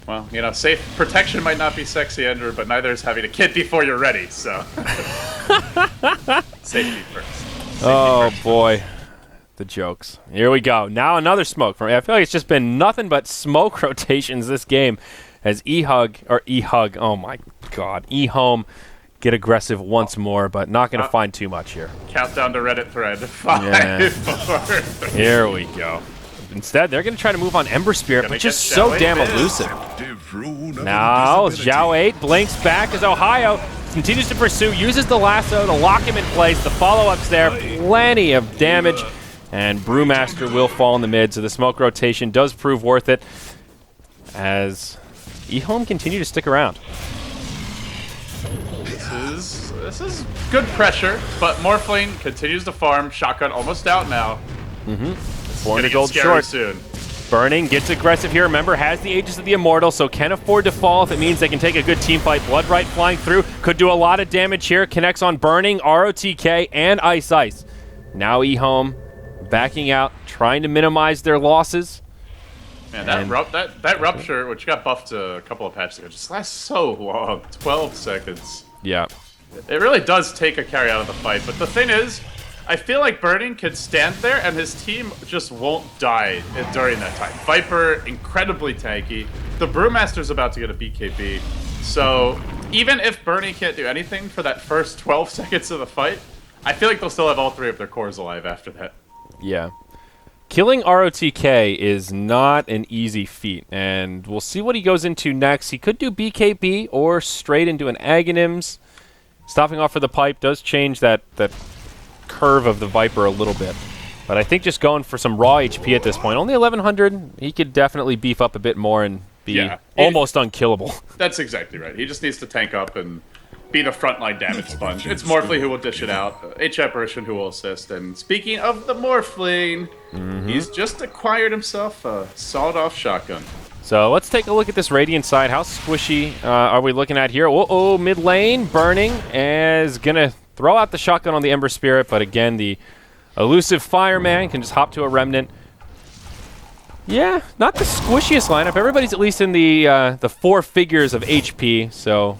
Well, safe protection might not be sexy, Andrew, but neither is having a kid before you're ready, so. Safety first. Oh, boy. The jokes. Here we go. Now another smoke. I feel like it's just been nothing but smoke rotations this game as E-Hug, oh my god, E-Home get aggressive once more, but not going to find too much here. Countdown to Reddit thread. 5, 4, 3. Here we go. Instead, they're going to try to move on Ember Spirit, which is so damn elusive. Now, Zhao 8 blinks back as Ohio continues to pursue, uses the lasso to lock him in place. The follow-up's there, plenty of damage, and Brewmaster will fall in the mid, so the smoke rotation does prove worth it as E-Home continue to stick around. This is good pressure, but Morphling continues to farm. Shotgun almost out now. 400 gold short. Soon. Burning gets aggressive here. Remember, has the Aegis of the Immortal, so can afford to fall if it means they can take a good team fight. Bloodright flying through. Could do a lot of damage here. Connects on Burning, ROTK, and Ice Ice. Now E-Home backing out, trying to minimize their losses. Man, that Rupture, which got buffed a couple of patches ago, just lasts so long. 12 seconds. Yeah. It really does take a carry out of the fight, but the thing is, I feel like Burning can stand there and his team just won't die during that time. Viper, incredibly tanky. The Brewmaster's about to get a BKB. So even if Burning can't do anything for that first 12 seconds of the fight, I feel like they'll still have all 3 of their cores alive after that. Yeah. Killing ROTK is not an easy feat, and we'll see what he goes into next. He could do BKB or straight into an Aghanims. Stopping off for the pipe does change that curve of the Viper a little bit. But I think just going for some raw HP at this point, only 1100, he could definitely beef up a bit more and be almost unkillable. That's exactly right. He just needs to tank up and be the frontline damage sponge. It's Morphling who will dish it out, H-Apparition who will assist, and speaking of the Morphling, he's just acquired himself a sawed-off shotgun. So let's take a look at this Radiant side. How squishy are we looking at here? Uh-oh, mid lane, Burning is going to throw out the shotgun on the Ember Spirit, but again, the elusive Fireman can just hop to a Remnant. Yeah, not the squishiest lineup. Everybody's at least in the 4 figures of HP, so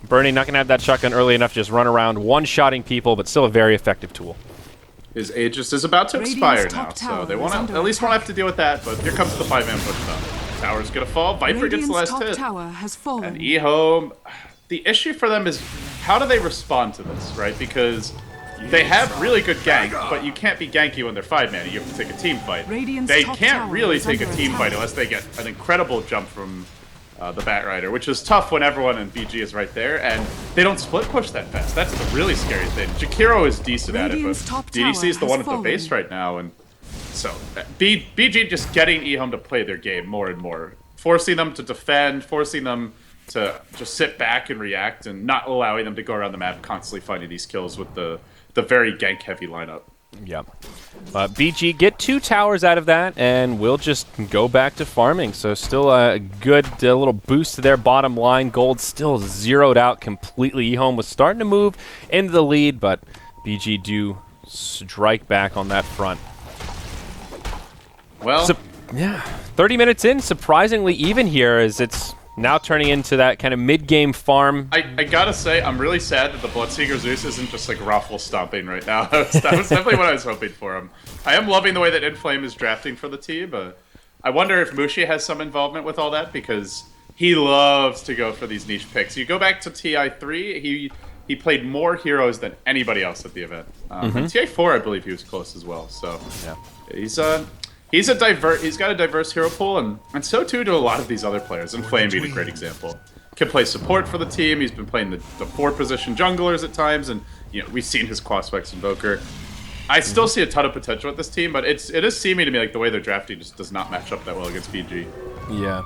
Burning not going to have that shotgun early enough to just run around one-shotting people, but still a very effective tool. His Aegis is about to expire now, so they won't at least won't have to deal with that, but here comes the 5-man push down. Tower's gonna fall, Viper gets the last hit. Tower has fallen. And E-Home, the issue for them is how do they respond to this, right? Because they have really good gank, but you can't be ganky when they're 5-man. You have to take a team fight. They can't really take a team fight unless they get an incredible jump from the Batrider, which is tough when everyone in BG is right there, and they don't split push that fast. That's the really scary thing. Jakiro is decent at it, but DDC is the one at the base right now, and so BG just getting E-Home to play their game more and more, forcing them to defend, forcing them to just sit back and react, and not allowing them to go around the map constantly finding these kills with the very gank-heavy lineup. Yeah. BG get 2 towers out of that, and we'll just go back to farming. So still a good little boost to their bottom line. Gold still zeroed out completely. E-Home was starting to move into the lead, but BG do strike back on that front. Well, yeah, 30 minutes in, surprisingly even here, as it's now turning into that kind of mid-game farm. I gotta say, I'm really sad that the Bloodseeker Zeus isn't just like ruffle stomping right now. That was definitely what I was hoping for him. I am loving the way that Inflame is drafting for the team, but I wonder if Mushi has some involvement with all that, because he loves to go for these niche picks. You go back to TI3, he played more heroes than anybody else at the event. And TI4, I believe he was close as well. So yeah, he's got a diverse hero pool, and so too do a lot of these other players. And Flame being a great example. Can play support for the team. He's been playing the 4-position junglers at times, and we've seen his Quaspex Invoker. I still see a ton of potential with this team, but it is seeming to me like the way they're drafting just does not match up that well against BG. Yeah,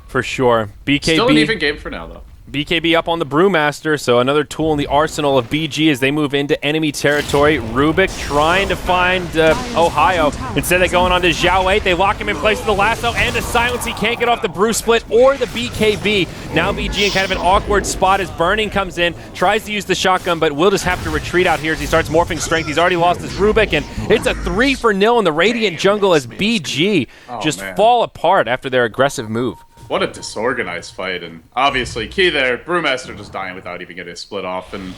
for sure. BKB still an even game for now, though. BKB up on the Brewmaster, so another tool in the arsenal of BG as they move into enemy territory. Rubik trying to find Ohio. Instead of going on to Zhao 8, they lock him in place with the lasso and a silence. He can't get off the Brew split or the BKB. Now BG in kind of an awkward spot as Burning comes in, tries to use the shotgun, but will just have to retreat out here as he starts morphing strength. He's already lost his Rubik, and it's a 3-0 in the Radiant jungle as BG fall apart after their aggressive move. What a disorganized fight, and obviously key there, Brewmaster just dying without even getting a split off, and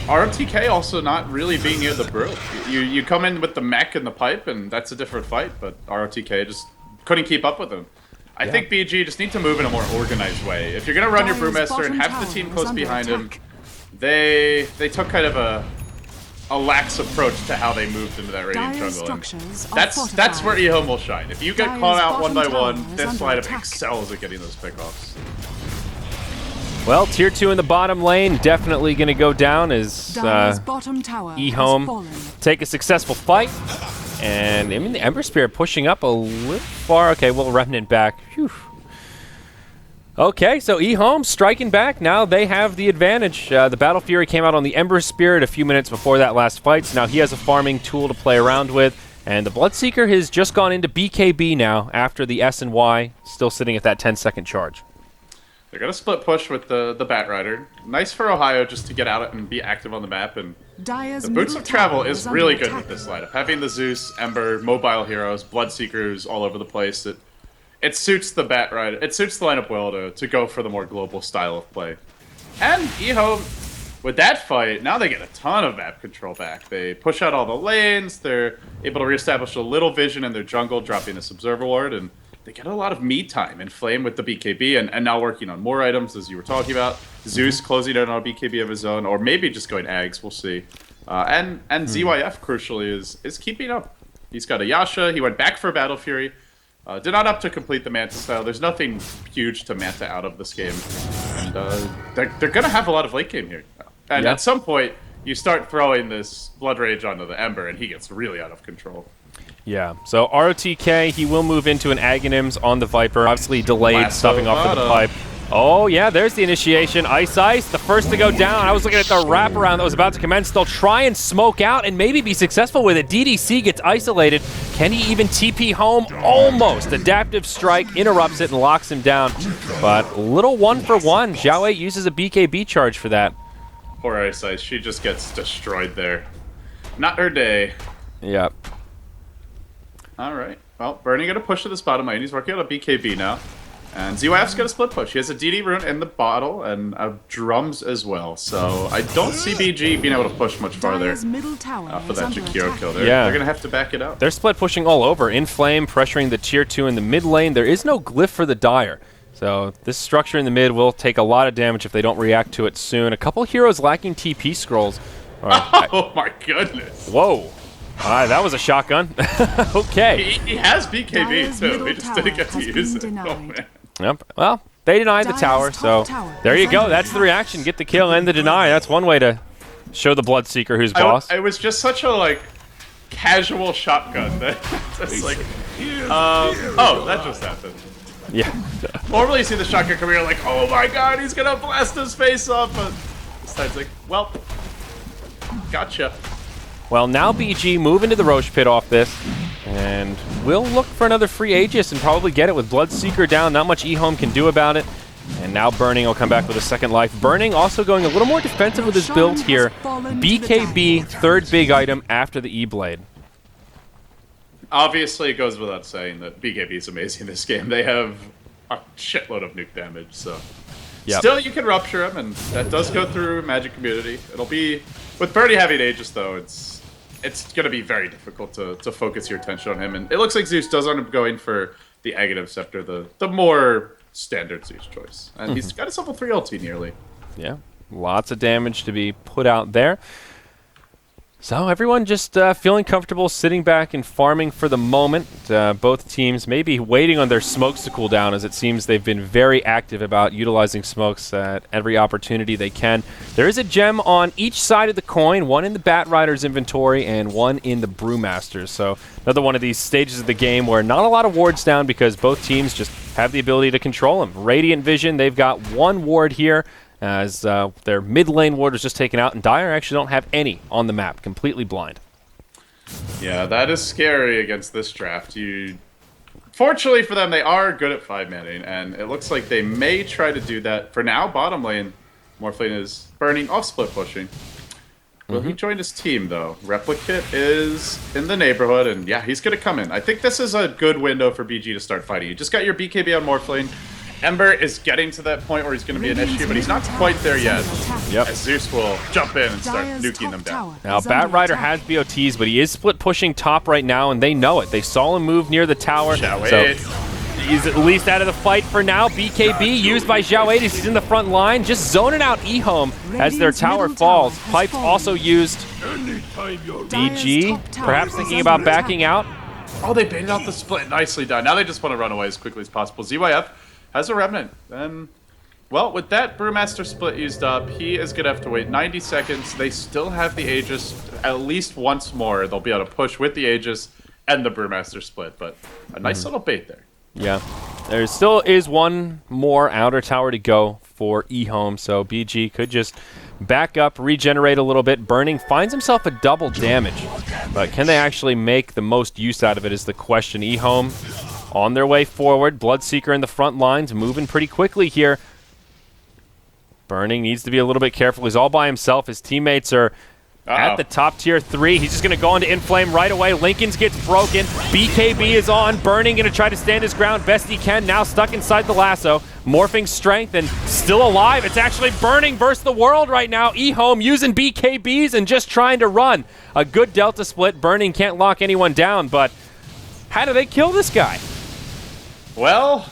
ROTK also not really being near the brew. You come in with the mech and the pipe, and that's a different fight, but ROTK just couldn't keep up with him. I think BG just need to move in a more organized way. If you're going to run your Brewmaster and have the team close behind him, they took kind of a lax approach to how they moved into that Radiant jungle. And that's where eHome will shine. If you get caught out one by one, this lineup excels at getting those pickoffs. Well, tier 2 in the bottom lane definitely going to go down as eHome take a successful fight. And I mean, the Ember Spirit pushing up a little far. Okay, well, Remnant back. Whew. Okay, so eHome striking back. Now they have the advantage. The Battle Fury came out on the Ember Spirit a few minutes before that last fight, so now he has a farming tool to play around with. And the Bloodseeker has just gone into BKB now after the S and Y, still sitting at that 10-second charge. They're going to split push with the Batrider. Nice for Ohio just to get out and be active on the map. And the Boots of Travel is really good with this lineup. Having the Zeus, Ember, mobile heroes, Bloodseekers all over the place. It suits the Batrider. It suits the lineup well to go for the more global style of play. And eHome, with that fight, now they get a ton of map control back. They push out all the lanes. They're able to reestablish a little vision in their jungle, dropping this Observer Ward, and they get a lot of me time in Flame with the BKB, and now working on more items, as you were talking about. Zeus closing in on a BKB of his own, or maybe just going Ags, we'll see. And ZYF, crucially, is keeping up. He's got a Yasha, he went back for Battle Fury. Did not up to complete the Manta style. There's nothing huge to Manta out of this game. And they're going to have a lot of late game here. And at some point, you start throwing this Blood Rage onto the Ember, and he gets really out of control. Yeah, so ROTK, he will move into an Aghanims on the Viper. Obviously delayed, stopping off with the pipe. Oh, yeah, there's the initiation. Ice, the first to go down. I was looking at the wraparound that was about to commence. They'll try and smoke out and maybe be successful with it. DDC gets isolated. Can he even TP home? Almost. Adaptive Strike interrupts it and locks him down. But little 1-for-1. Xiao uses a BKB charge for that. Poor Ice, she just gets destroyed there. Not her day. Yep. All right. Well, Bernie going to push to this bottom lane. He's working on a BKB now. And ZYF's got a split push. He has a DD rune in the bottle and drums as well. So I don't see BG being able to push much farther for that Jakiro kill. They're going to have to back it out. They're split pushing all over. In Flame, pressuring the tier 2 in the mid lane. There is no glyph for the Dire. So this structure in the mid will take a lot of damage if they don't react to it soon. A couple heroes lacking TP scrolls. Oh my goodness. Whoa. That was a shotgun. Okay. He has BKB too. He just didn't get to use it. Oh, man. Yep. Well, they denied the tower, so there you go. That's the reaction. Get the kill and the deny. That's one way to show the Bloodseeker who's boss. It was just such a casual shotgun. That's like, oh, that just happened. Yeah. Normally you see the shotgun come here like, oh my god, he's gonna blast his face off, but this time's like, well, gotcha. Well, now BG move into the Roche Pit off this, and we'll look for another free Aegis and probably get it with Bloodseeker down. Not much eHome can do about it. And now Burning will come back with a second life. Burning also going a little more defensive with his build here. BKB, third big item after the E-Blade. Obviously, it goes without saying that BKB is amazing in this game. They have a shitload of nuke damage, so... Yep. Still, you can rupture him, and that does go through Magic Community. It'll be... With Birdie having Aegis, though, it's going to be very difficult to focus your attention on him. And it looks like Zeus does end up going for the Aghanim Scepter, the more standard Zeus choice. And he's got his level 3 ulti nearly. Yeah, lots of damage to be put out there. So everyone just feeling comfortable sitting back and farming for the moment. Both teams maybe waiting on their smokes to cool down, as it seems they've been very active about utilizing smokes at every opportunity they can. There is a gem on each side of the coin, one in the Batrider's inventory and one in the Brewmaster's. So another one of these stages of the game where not a lot of wards down because both teams just have the ability to control them. Radiant Vision, they've got one ward here, as their mid lane ward was just taken out, and Dire actually don't have any on the map, completely blind. Yeah, that is scary against this draft. Fortunately for them, they are good at 5-manning, and it looks like they may try to do that. For now, bottom lane, Morphling is burning off split pushing. Will he join his team, though? Replicate is in the neighborhood, and yeah, he's going to come in. I think this is a good window for BG to start fighting. You just got your BKB on Morphling. Ember is getting to that point where he's going to be an issue, but he's not quite there yet. Yep. As Zeus will jump in and start nuking them down. Now, Batrider has BOTs, but he is split pushing top right now, and they know it. They saw him move near the tower. So he's at least out of the fight for now. BKB used by Xiao 8 as he's in the front line, just zoning out eHome as their tower falls. Pipes also used. BG, perhaps thinking about backing out. Oh, they baited out the split. Nicely done. Now they just want to run away as quickly as possible. ZYF has a Remnant. Well, with that Brewmaster split used up, he is going to have to wait 90 seconds. They still have the Aegis. At least once more, they'll be able to push with the Aegis and the Brewmaster split. But a nice little bait there. Yeah. There still is one more outer tower to go for eHome, so BG could just back up, regenerate a little bit. Burning finds himself a double damage, but can they actually make the most use out of it is the question. eHome on their way forward. Bloodseeker in the front lines, moving pretty quickly here. Burning needs to be a little bit careful. He's all by himself. His teammates are at the top tier 3. He's just going to go into Inflame right away. Lincoln's gets broken. BKB is on. Burning going to try to stand his ground best he can. Now stuck inside the lasso. Morphing strength and still alive. It's actually Burning versus the world right now. eHome using BKBs and just trying to run. A good Delta split. Burning can't lock anyone down, but how do they kill this guy? Well,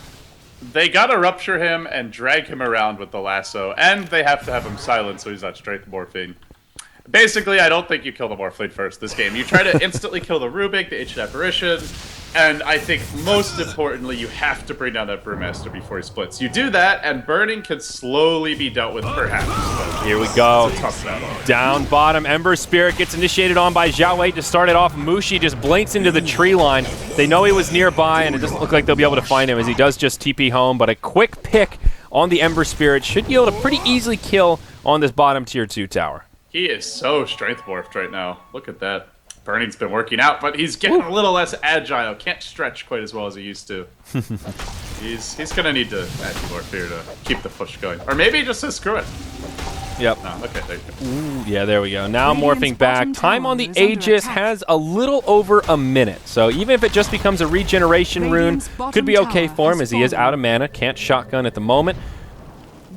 they gotta rupture him and drag him around with the lasso, and they have to have him silent so he's not strength morphing. Basically, I don't think you kill the Morphling first this game. You try to instantly kill the Rubik, the Ancient Apparition, and I think most importantly, you have to bring down that Brewmaster before he splits. You do that, and Burning can slowly be dealt with perhaps. Here we go. It's a tough battle. Down bottom, Ember Spirit gets initiated on by Xiao 8 to start it off. Mushi just blinks into the tree line. They know he was nearby, and it doesn't look like they'll be able to find him as he does just TP home, but a quick pick on the Ember Spirit should yield a pretty easily kill on this bottom tier 2 tower. He is so strength morphed right now. Look at that. Burning's been working out, but he's getting a little less agile. Can't stretch quite as well as he used to. He's gonna need to anti-morph here to keep the push going. Or maybe he just says screw it. Yep. Oh, okay, there you go. Ooh, yeah, there we go. Now morphing back. Time on the Aegis has a little over a minute. So even if it just becomes a regeneration rune, could be okay for him as he is out of mana. Can't shotgun at the moment.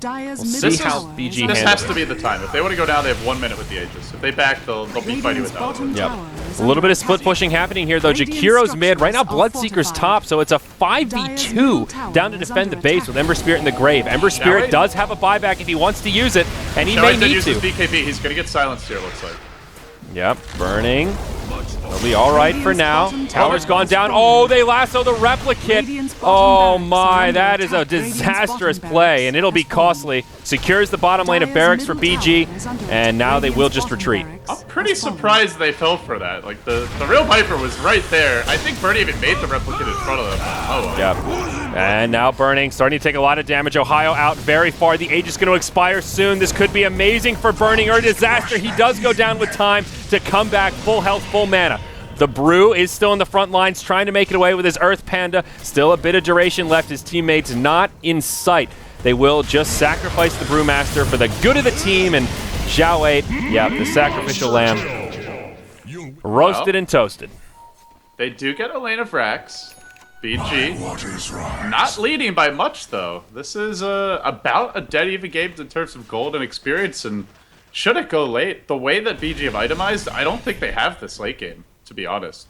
We'll see how BG This handles has to be the time. If they want to go down, they have 1 minute with the Aegis. If they back, they'll be fighting without it. Yep. A little bit of split pushing happening here, though. Jakiro's mid. Right now, Bloodseeker's top, so it's a 5v2 down to defend the base with Ember Spirit in the grave. Ember Spirit does have a buyback if he wants to use it, and he may need to. BKB. He's going to get silenced here, looks like. Yep, Burning. They'll be all right for now. Tower's gone down. Oh, they lasso the Replicant. Oh my, that is a disastrous play, and it'll be costly. Secures the bottom lane of Barracks for BG, and now they will just retreat. I'm pretty surprised they fell for that. Like, the real Viper was right there. I think Burning even made the Replicant in front of them. Oh, yep. And now Burning, starting to take a lot of damage. Ohio out very far. The Aegis is going to expire soon. This could be amazing for Burning or a disaster. He does go down with time to come back full health, full mana. The Brew is still in the front lines, trying to make it away with his Earth Panda. Still a bit of duration left. His teammates not in sight. They will just sacrifice the Brewmaster for the good of the team, and Xiao 8, yep, the sacrificial lamb, roasted and toasted. They do get a lane of Rax. BG not leading by much, though. This is about a dead even game in terms of gold and experience, and should it go late, the way that BG have itemized, I don't think they have this late game, to be honest.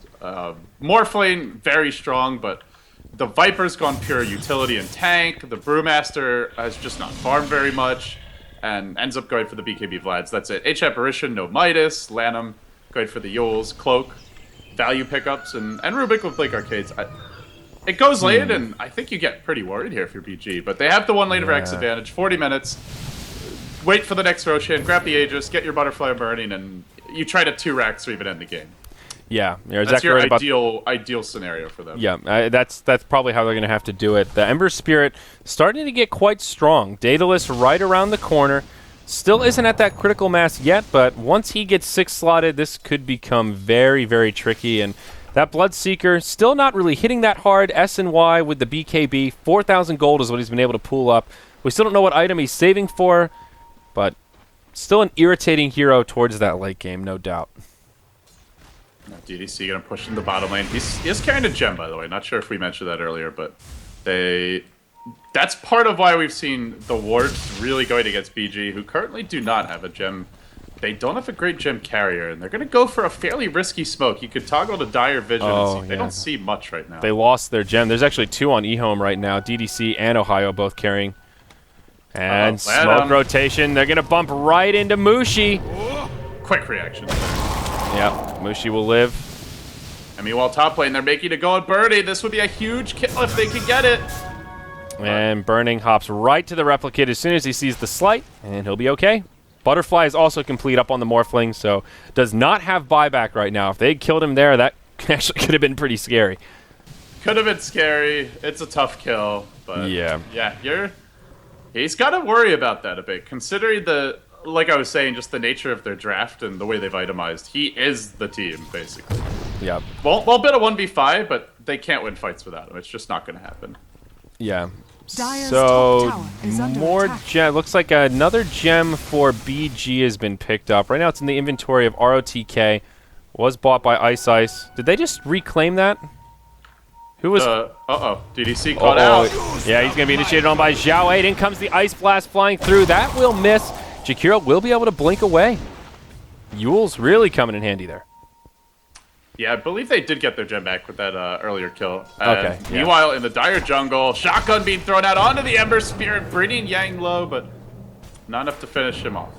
Morphling, very strong, but the Viper's gone pure utility and tank. The Brewmaster has just not farmed very much and ends up going for the BKB Vlads. That's it. H Apparition, no Midas. Lanham going for the Yules. Cloak, value pickups, and Rubik with Blink Arcades. It goes late, and I think you get pretty worried here if you're BG. But they have the 1 lane of Rex advantage, 40 minutes. Wait for the next Roshan, grab the Aegis, get your Butterfly Burning, and you try to 2 Rax or even end the game. Yeah, you're that's exactly your ideal scenario for them. Yeah, that's probably how they're going to have to do it. The Ember Spirit starting to get quite strong. Daedalus right around the corner. Still isn't at that critical mass yet, but once he gets 6 slotted, this could become very, very tricky. And that Bloodseeker still not really hitting that hard. SNY with the BKB. 4,000 gold is what he's been able to pull up. We still don't know what item he's saving for, but still an irritating hero towards that late game, no doubt. DDC going to push in the bottom lane. He is carrying a gem, by the way. Not sure if we mentioned that earlier, but they that's part of why we've seen the wards really going against BG, who currently do not have a gem. They don't have a great gem carrier, and they're going to go for a fairly risky smoke. You could toggle to Dire Vision and see. They don't see much right now. They lost their gem. There's actually 2 on eHome right now. DDC and Ohio both carrying. And smoke rotation. They're going to bump right into Mushi. Quick reaction. Yep, Mushi will live. I mean, while top lane, they're making a go at Birdie. This would be a huge kill if they could get it. And Burning hops right to the replicate as soon as he sees the slight, and he'll be okay. Butterfly is also complete up on the Morphling, so does not have buyback right now. If they had killed him there, that actually could have been pretty scary. Could have been scary. It's a tough kill, but yeah, he's got to worry about that a bit, considering like I was saying, just the nature of their draft and the way they've itemized. He is the team, basically. Yeah. Well, bit of 1v5, but they can't win fights without him. It's just not going to happen. Yeah. Dire's So, top tower is under more attack. gem. Looks like another gem for BG has been picked up. Right now it's in the inventory of ROTK. Was bought by Ice Ice. Did they just reclaim that? Who was... DDC caught out. Yeah, he's going to be initiated on by Zhao 8. In comes the Ice Blast flying through. That will miss. Jakiro will be able to blink away. Yule's really coming in handy there. Yeah, I believe they did get their gem back with that earlier kill. Okay. Yeah. Meanwhile, in the Dire jungle, shotgun being thrown out onto the Ember Spirit, bringing Yang low, but not enough to finish him off.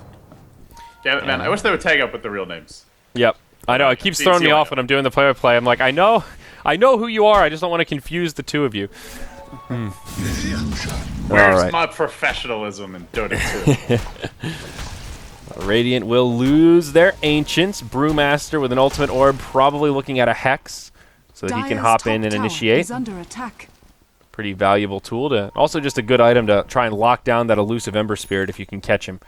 Damn it, man. I wish they would tag up with the real names. Yep. I know. It keeps throwing me off when I'm doing the play-by-play. I'm like, I know who you are. I just don't want to confuse the two of you. Where's my professionalism in Dota 2? Radiant will lose their Ancients. Brewmaster with an ultimate orb, probably looking at a Hex, so that he can hop in and initiate. Is under attack. Pretty valuable tool to. Also, just a good item to try and lock down that elusive Ember Spirit if you can catch him.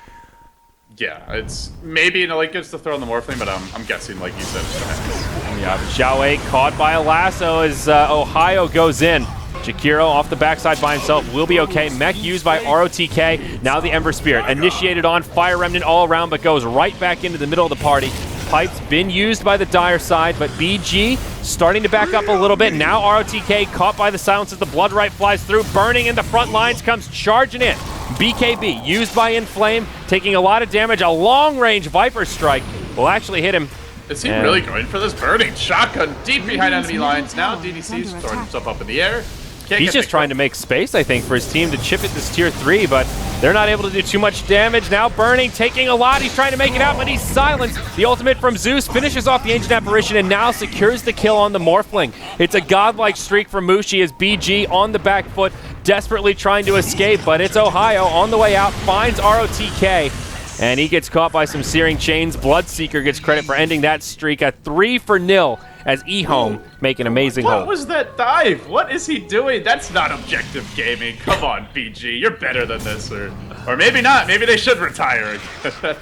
Yeah, it's maybe like it's to throw in the Morphling, but I'm guessing, like you said, it's the Hex. Yeah, Zhao 8 caught by a lasso as Ohio goes in. Jakiro off the backside by himself will be okay. Mech used by ROTK. Now the Ember Spirit initiated on Fire Remnant all around, but goes right back into the middle of the party. Pipe's been used by the Dire side, but BG starting to back up a little bit. Now ROTK caught by the silence as the Blood Right flies through. Burning in the front lines comes charging in. BKB used by Inflame, taking a lot of damage. A long-range Viper Strike will actually hit him. Is he really going for this Burning shotgun deep behind enemy lines? Now DDC's throwing himself up in the air. He's just trying to make space, I think, for his team to chip at this tier 3, but they're not able to do too much damage. Now Burning taking a lot. He's trying to make it out, but he's silenced. The ultimate from Zeus finishes off the Ancient Apparition and now secures the kill on the Morphling. It's a godlike streak from Mushi as BG on the back foot, desperately trying to escape, but it's Ohio on the way out, finds ROTK, and he gets caught by some Searing Chains. Bloodseeker gets credit for ending that streak at 3-0 as eHome make an amazing What hold. was that dive? What is he doing? That's not objective gaming. Come on, BG. You're better than this. Or maybe not. Maybe they should retire. There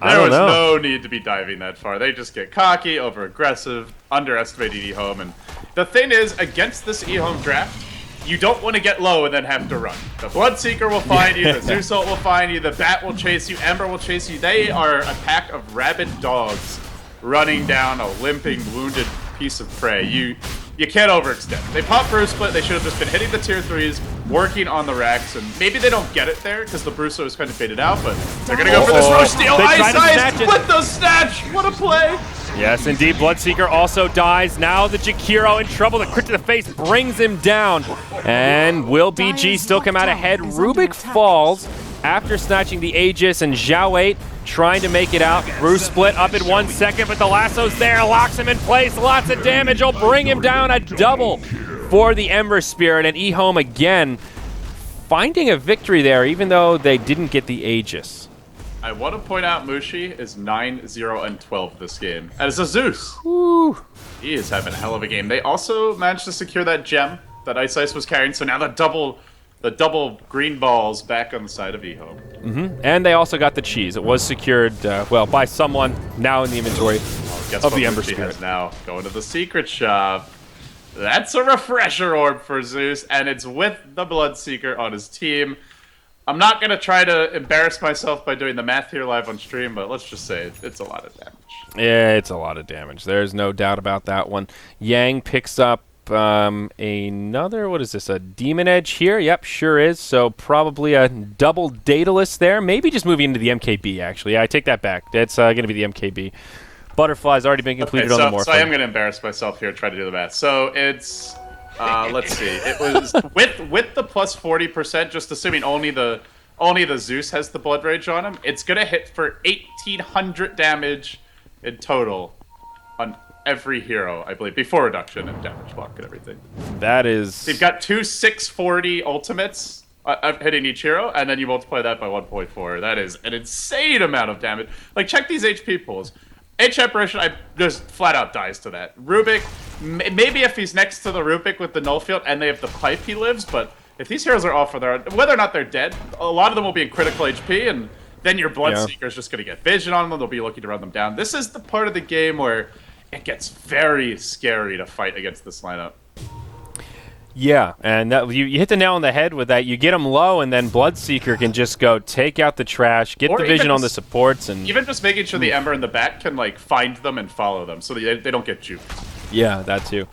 was no need to be diving that far. They just get cocky, over-aggressive, underestimating eHome. And the thing is, against this eHome draft, you don't want to get low and then have to run. The Bloodseeker will find you, the Zeus ult will find you, the Bat will chase you, Ember will chase you. They are a pack of rabid dogs running down a limping, wounded piece of prey. You can't overextend. They pop Bruce Split. They should have just been hitting the tier 3s, working on the racks, and maybe they don't get it there because the Brusso is kind of faded out, but they're going to go for this Roche Steal. Ice with the snatch. What a play. Yes, indeed. Bloodseeker also dies. Now the Jakiro in trouble. The crit to the face brings him down. And will BG still come out ahead? Rubik falls after snatching the Aegis, and Zhao 8 trying to make it out. Bruce Split up in 1 second, but the lasso's there. Locks him in place. Lots of damage will bring him down. A double for the Ember Spirit. And eHome again finding a victory there, even though they didn't get the Aegis. I want to point out Mushi is 9-0-12 this game. As a Zeus. Woo. He is having a hell of a game. They also managed to secure that gem that Ice Ice was carrying, so now the double green balls back on the side of eHome. And they also got the cheese. It was secured, well, by someone now in the inventory of the Ember Spirit. Now going to the secret shop. That's a refresher orb for Zeus, and it's with the Bloodseeker on his team. I'm not going to try to embarrass myself by doing the math here live on stream, but let's just say it's a lot of damage. Yeah, it's a lot of damage. There's no doubt about that one. Yang picks up Another, what is this, a Demon Edge here? Yep, sure is. So probably a double Daedalus there. Maybe just moving into the MKB, actually. Yeah, I take that back. It's going to be the MKB. Butterfly's already been completed on the Morphin. So I am going to embarrass myself here, try to do the math. So it's, let's see, it was with the plus 40%, just assuming only the Zeus has the Blood Rage on him, it's going to hit for 1,800 damage in total on every hero, I believe, before reduction and damage block and everything. That is... So you've got two 640 ultimates hitting each hero, and then you multiply that by 1.4. That is an insane amount of damage. Like, check these HP pools. H Apparition, I just flat out dies to that. Rubik, maybe if he's next to the Rubik with the Null Field and they have the Pipe, he lives, but if these heroes are off for their, whether or not they're dead, a lot of them will be in critical HP, and then your Bloodseeker is just going to get vision on them. They'll be looking to run them down. This is the part of the game where it gets very scary to fight against this lineup. Yeah, and that, you hit the nail on the head with that. You get them low, and then Bloodseeker can just go take out the trash, get the vision on the supports, and even just making sure the Ember in the back can like find them and follow them, so they don't get juked. Yeah, that too.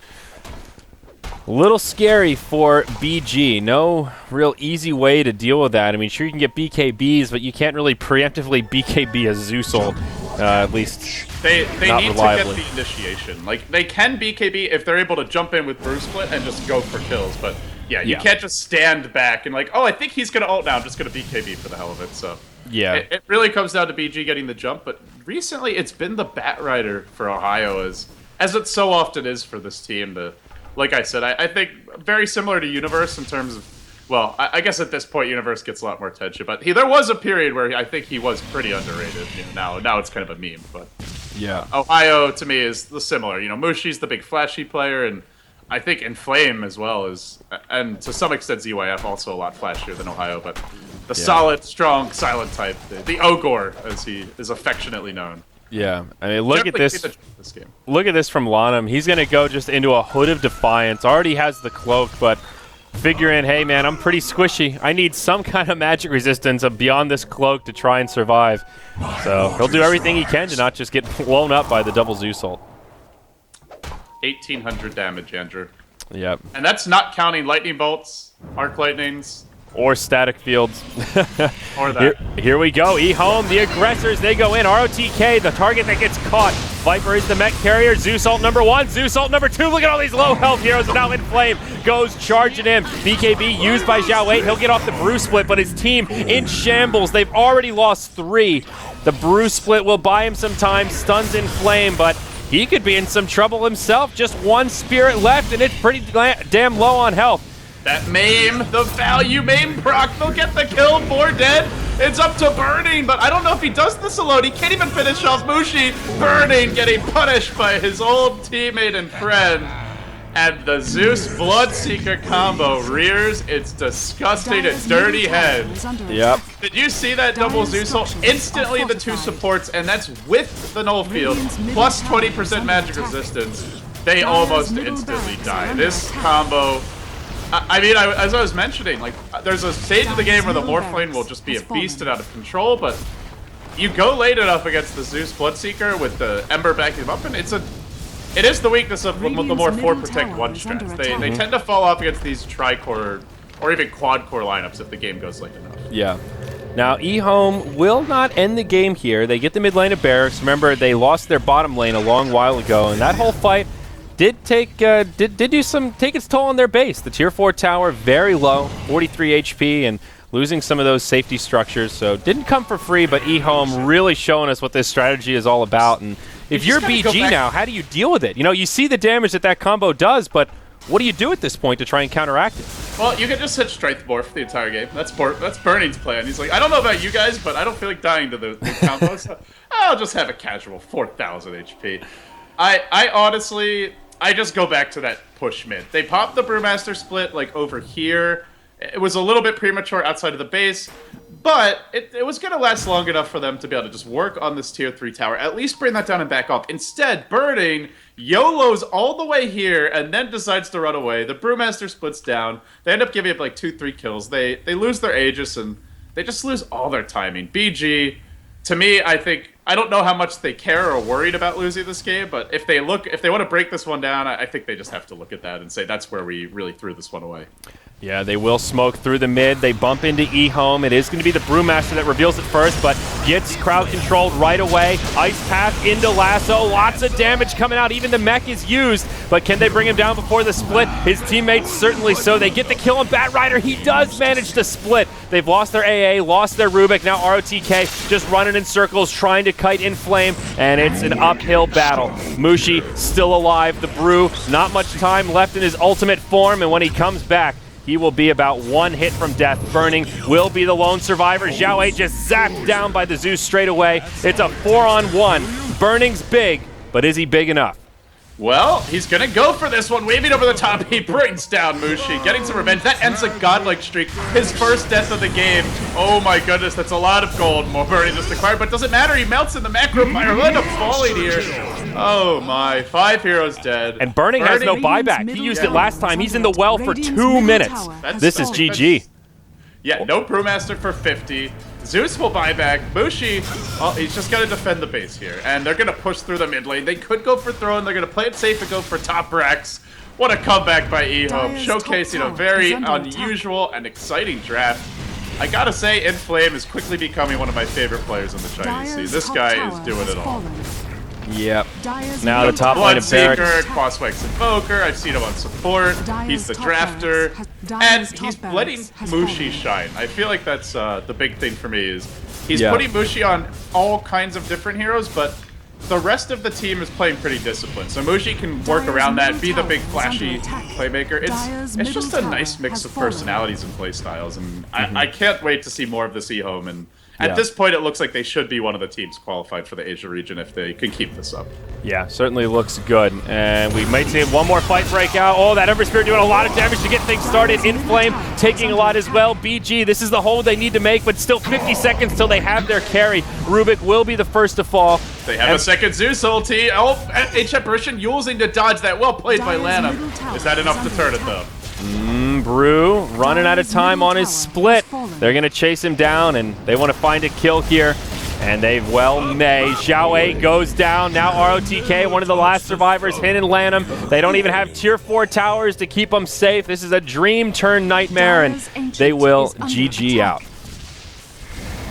A little scary for BG. No real easy way to deal with that. I mean, sure you can get BKBs, but you can't really preemptively BKB a Zeus ult, at least they not need reliably. to get the initiation. Like, they can BKB if they're able to jump in with Brew Split and just go for kills, but yeah, you can't just stand back and like, oh, I think he's going to ult now, I'm just going to BKB for the hell of it, so... Yeah. It really comes down to BG getting the jump, but recently it's been the Batrider for Ohio, as it so often is for this team. Like I said, I think very similar to Universe in terms of, well, I guess at this point Universe gets a lot more attention, but there was a period where I think he was pretty underrated. Now it's kind of a meme, but yeah, Ohio to me is the similar. Mushi's the big flashy player, and I think Inflame as well is, and to some extent ZYF also a lot flashier than Ohio, but the solid, strong, silent type, the Ogre as he is affectionately known. Yeah, I mean, look at this. This game. Look at this from Lanham. He's going to go just into a Hood of Defiance. Already has the cloak, but figuring, hey, man, I'm pretty squishy. I need some kind of magic resistance beyond this cloak to try and survive. So he'll do everything he can to not just get blown up by the double Zeus ult. 1,800 damage, Andrew. Yep. And that's not counting lightning bolts, arc lightnings, or static fields. or that. Here we go. E-Home, the aggressors, they go in. ROTK, the target that gets caught. Viper is the mech carrier. Zeus ult number 1, Zeus ult number 2. Look at all these low health heroes. And now Inflame goes charging in. BKB used by Xiao Wei. He'll get off the Brew Split, but his team in shambles. They've already lost 3. The Brew Split will buy him some time. Stuns Inflame, but he could be in some trouble himself. Just 1 spirit left, and it's pretty damn low on health. That Maim, the value Maim proc, they'll get the kill, 4 dead. It's up to Burning, but I don't know if he does this alone. He can't even finish off Mushi. Burning getting punished by his old teammate and friend. And the Zeus Bloodseeker combo rears its disgusting and dirty head. Yep. Did you see that double Zeus ult? Instantly the 2 supports, and that's with the Null Field, plus 20% magic resistance. They almost instantly die. This combo... I mean, as I was mentioning, like, there's a stage of the game where the Morphling will just be a beast and out of control, but you go late enough against the Zeus Bloodseeker with the Ember backing him up, and it is the weakness of the more 4 protect 1 strats. They tend to fall off against these tri-core or even quad-core lineups if the game goes late enough. Yeah. Now, E-Home will not end the game here. They get the mid lane of Barracks. Remember, they lost their bottom lane a long while ago, and that whole fight did take its toll on their base. The tier 4 tower very low, 43 HP, and losing some of those safety structures. So didn't come for free, but E-Home really showing us what this strategy is all about. And if you're BG now, how do you deal with it? You see the damage that combo does, but what do you do at this point to try and counteract it? Well, you can just hit Strength Morph the entire game. That's Burning's plan. He's like, I don't know about you guys, but I don't feel like dying to the combo, so I'll just have a casual 4,000 HP. I honestly... I just go back to that push mid. They popped the Brewmaster Split, like, over here. It was a little bit premature outside of the base, but it was going to last long enough for them to be able to just work on this tier 3 tower, at least bring that down and back up. Instead, Burning YOLOs all the way here and then decides to run away. The Brewmaster splits down. They end up giving up, like, 2-3 kills. They lose their Aegis, and they just lose all their timing. BG, to me, I think... I don't know how much they care or worried about losing this game, but if they want to break this one down, I think they just have to look at that and say that's where we really threw this one away. Yeah, they will smoke through the mid. They bump into eHome. It is going to be the Brewmaster that reveals it first, but gets crowd controlled right away. Ice Path into Lasso. Lots of damage coming out. Even the mech is used, but can they bring him down before the split? His teammates certainly so. They get the kill on Bat Rider. He does manage to split. They've lost their AA, lost their Rubik. Now ROTK just running in circles, trying to kite in flame, and it's an uphill battle. Mushi still alive. The Brew, not much time left in his ultimate form, and when he comes back, he will be about one hit from death. Burning will be the lone survivor. Xiao A just zapped down by the Zeus straight away. It's a 4-on-1. Burning's big, but is he big enough? Well, he's going to go for this one. Waving over the top, he brings down Mushi, getting some revenge. That ends a godlike streak. His first death of the game. Oh my goodness, that's a lot of gold. More Burning just acquired, but doesn't matter. He melts in the macro fire. We'll end up falling here. Oh my, 5 heroes dead. And Burning has no buyback. He used it last time. He's in the well for 2 minutes. This is GG. Yeah, no Brewmaster for 50. Zeus will buy back. Mushi, well, he's just got to defend the base here. And they're going to push through the mid lane. They could go for throne. They're going to play it safe and go for top Rex. What a comeback by eHome. Showcasing a very unusual and exciting draft. I got to say, Inflame is quickly becoming one of my favorite players in the Chinese scene. This guy is doing it all. Yep. Now the top lane of Barracks. Bloodseeker, Quaswex Invoker, I've seen him on support, he's the drafter, and he's letting Mushi shine. I feel like that's the big thing for me is he's putting Mushi on all kinds of different heroes, but the rest of the team is playing pretty disciplined. So Mushi can work around that, be the big flashy playmaker. It's just a nice mix of personalities and playstyles, and I can't wait to see more of this eHome. And at this point, it looks like they should be one of the teams qualified for the Asia region if they can keep this up. Yeah, certainly looks good. And we might see one more fight break out. Oh, that Ember Spirit doing a lot of damage to get things started. Inflame taking a lot as well. BG, this is the hold they need to make, but still 50 seconds till they have their carry. Rubik will be the first to fall. They have a second Zeus ulti. Oh, H Apparition using to dodge that. Well played by Lana. Is that enough to turn it, though? Brew running out of time on his split. They're going to chase him down, and they want to find a kill here. And they well may. Xiao A goes down. Now ROTK, one of the last survivors, Hin and Lanham. They don't even have tier 4 towers to keep them safe. This is a dream turn nightmare, and they will GG out.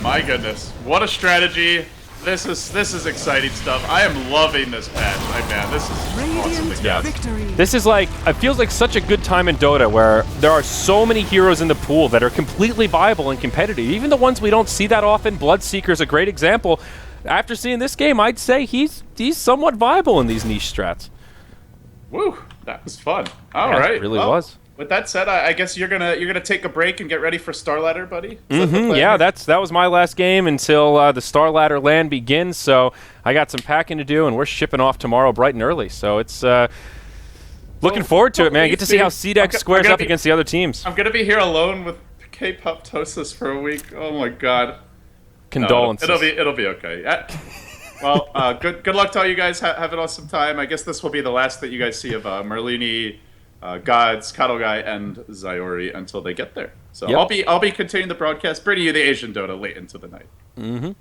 My goodness. What a strategy. This is exciting stuff. I am loving this patch. Man, this is awesome to get. This is like, it feels like such a good time in Dota where there are so many heroes in the pool that are completely viable and competitive. Even the ones we don't see that often. Bloodseeker's a great example. After seeing this game, I'd say he's somewhat viable in these niche strats. Woo, that was fun. All right. It really was. With that said, I guess you're gonna take a break and get ready for Star Ladder, buddy. Yeah, that was my last game until the Star Ladder LAN begins. So I got some packing to do, and we're shipping off tomorrow bright and early. So it's looking forward to it, man. Get to see how CDEX squares up against the other teams. I'm gonna be here alone with K-Pop-tosis for a week. Oh my god. Condolences. No, it'll be okay. Well, good luck to all you guys. Have an awesome time. I guess this will be the last that you guys see of Merlini, Gods, Cattle Guy, and Zyori until they get there. So I'll be continuing the broadcast, bringing you the Asian Dota late into the night.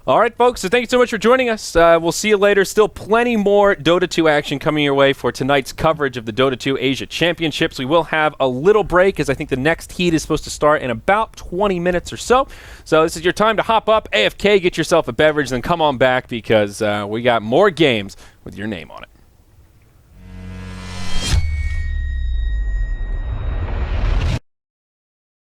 All right, folks. So thank you so much for joining us. We'll see you later. Still plenty more Dota 2 action coming your way for tonight's coverage of the Dota 2 Asia Championships. We will have a little break as I think the next heat is supposed to start in about 20 minutes or so. So this is your time to hop up, AFK, get yourself a beverage, then come on back because we got more games with your name on it.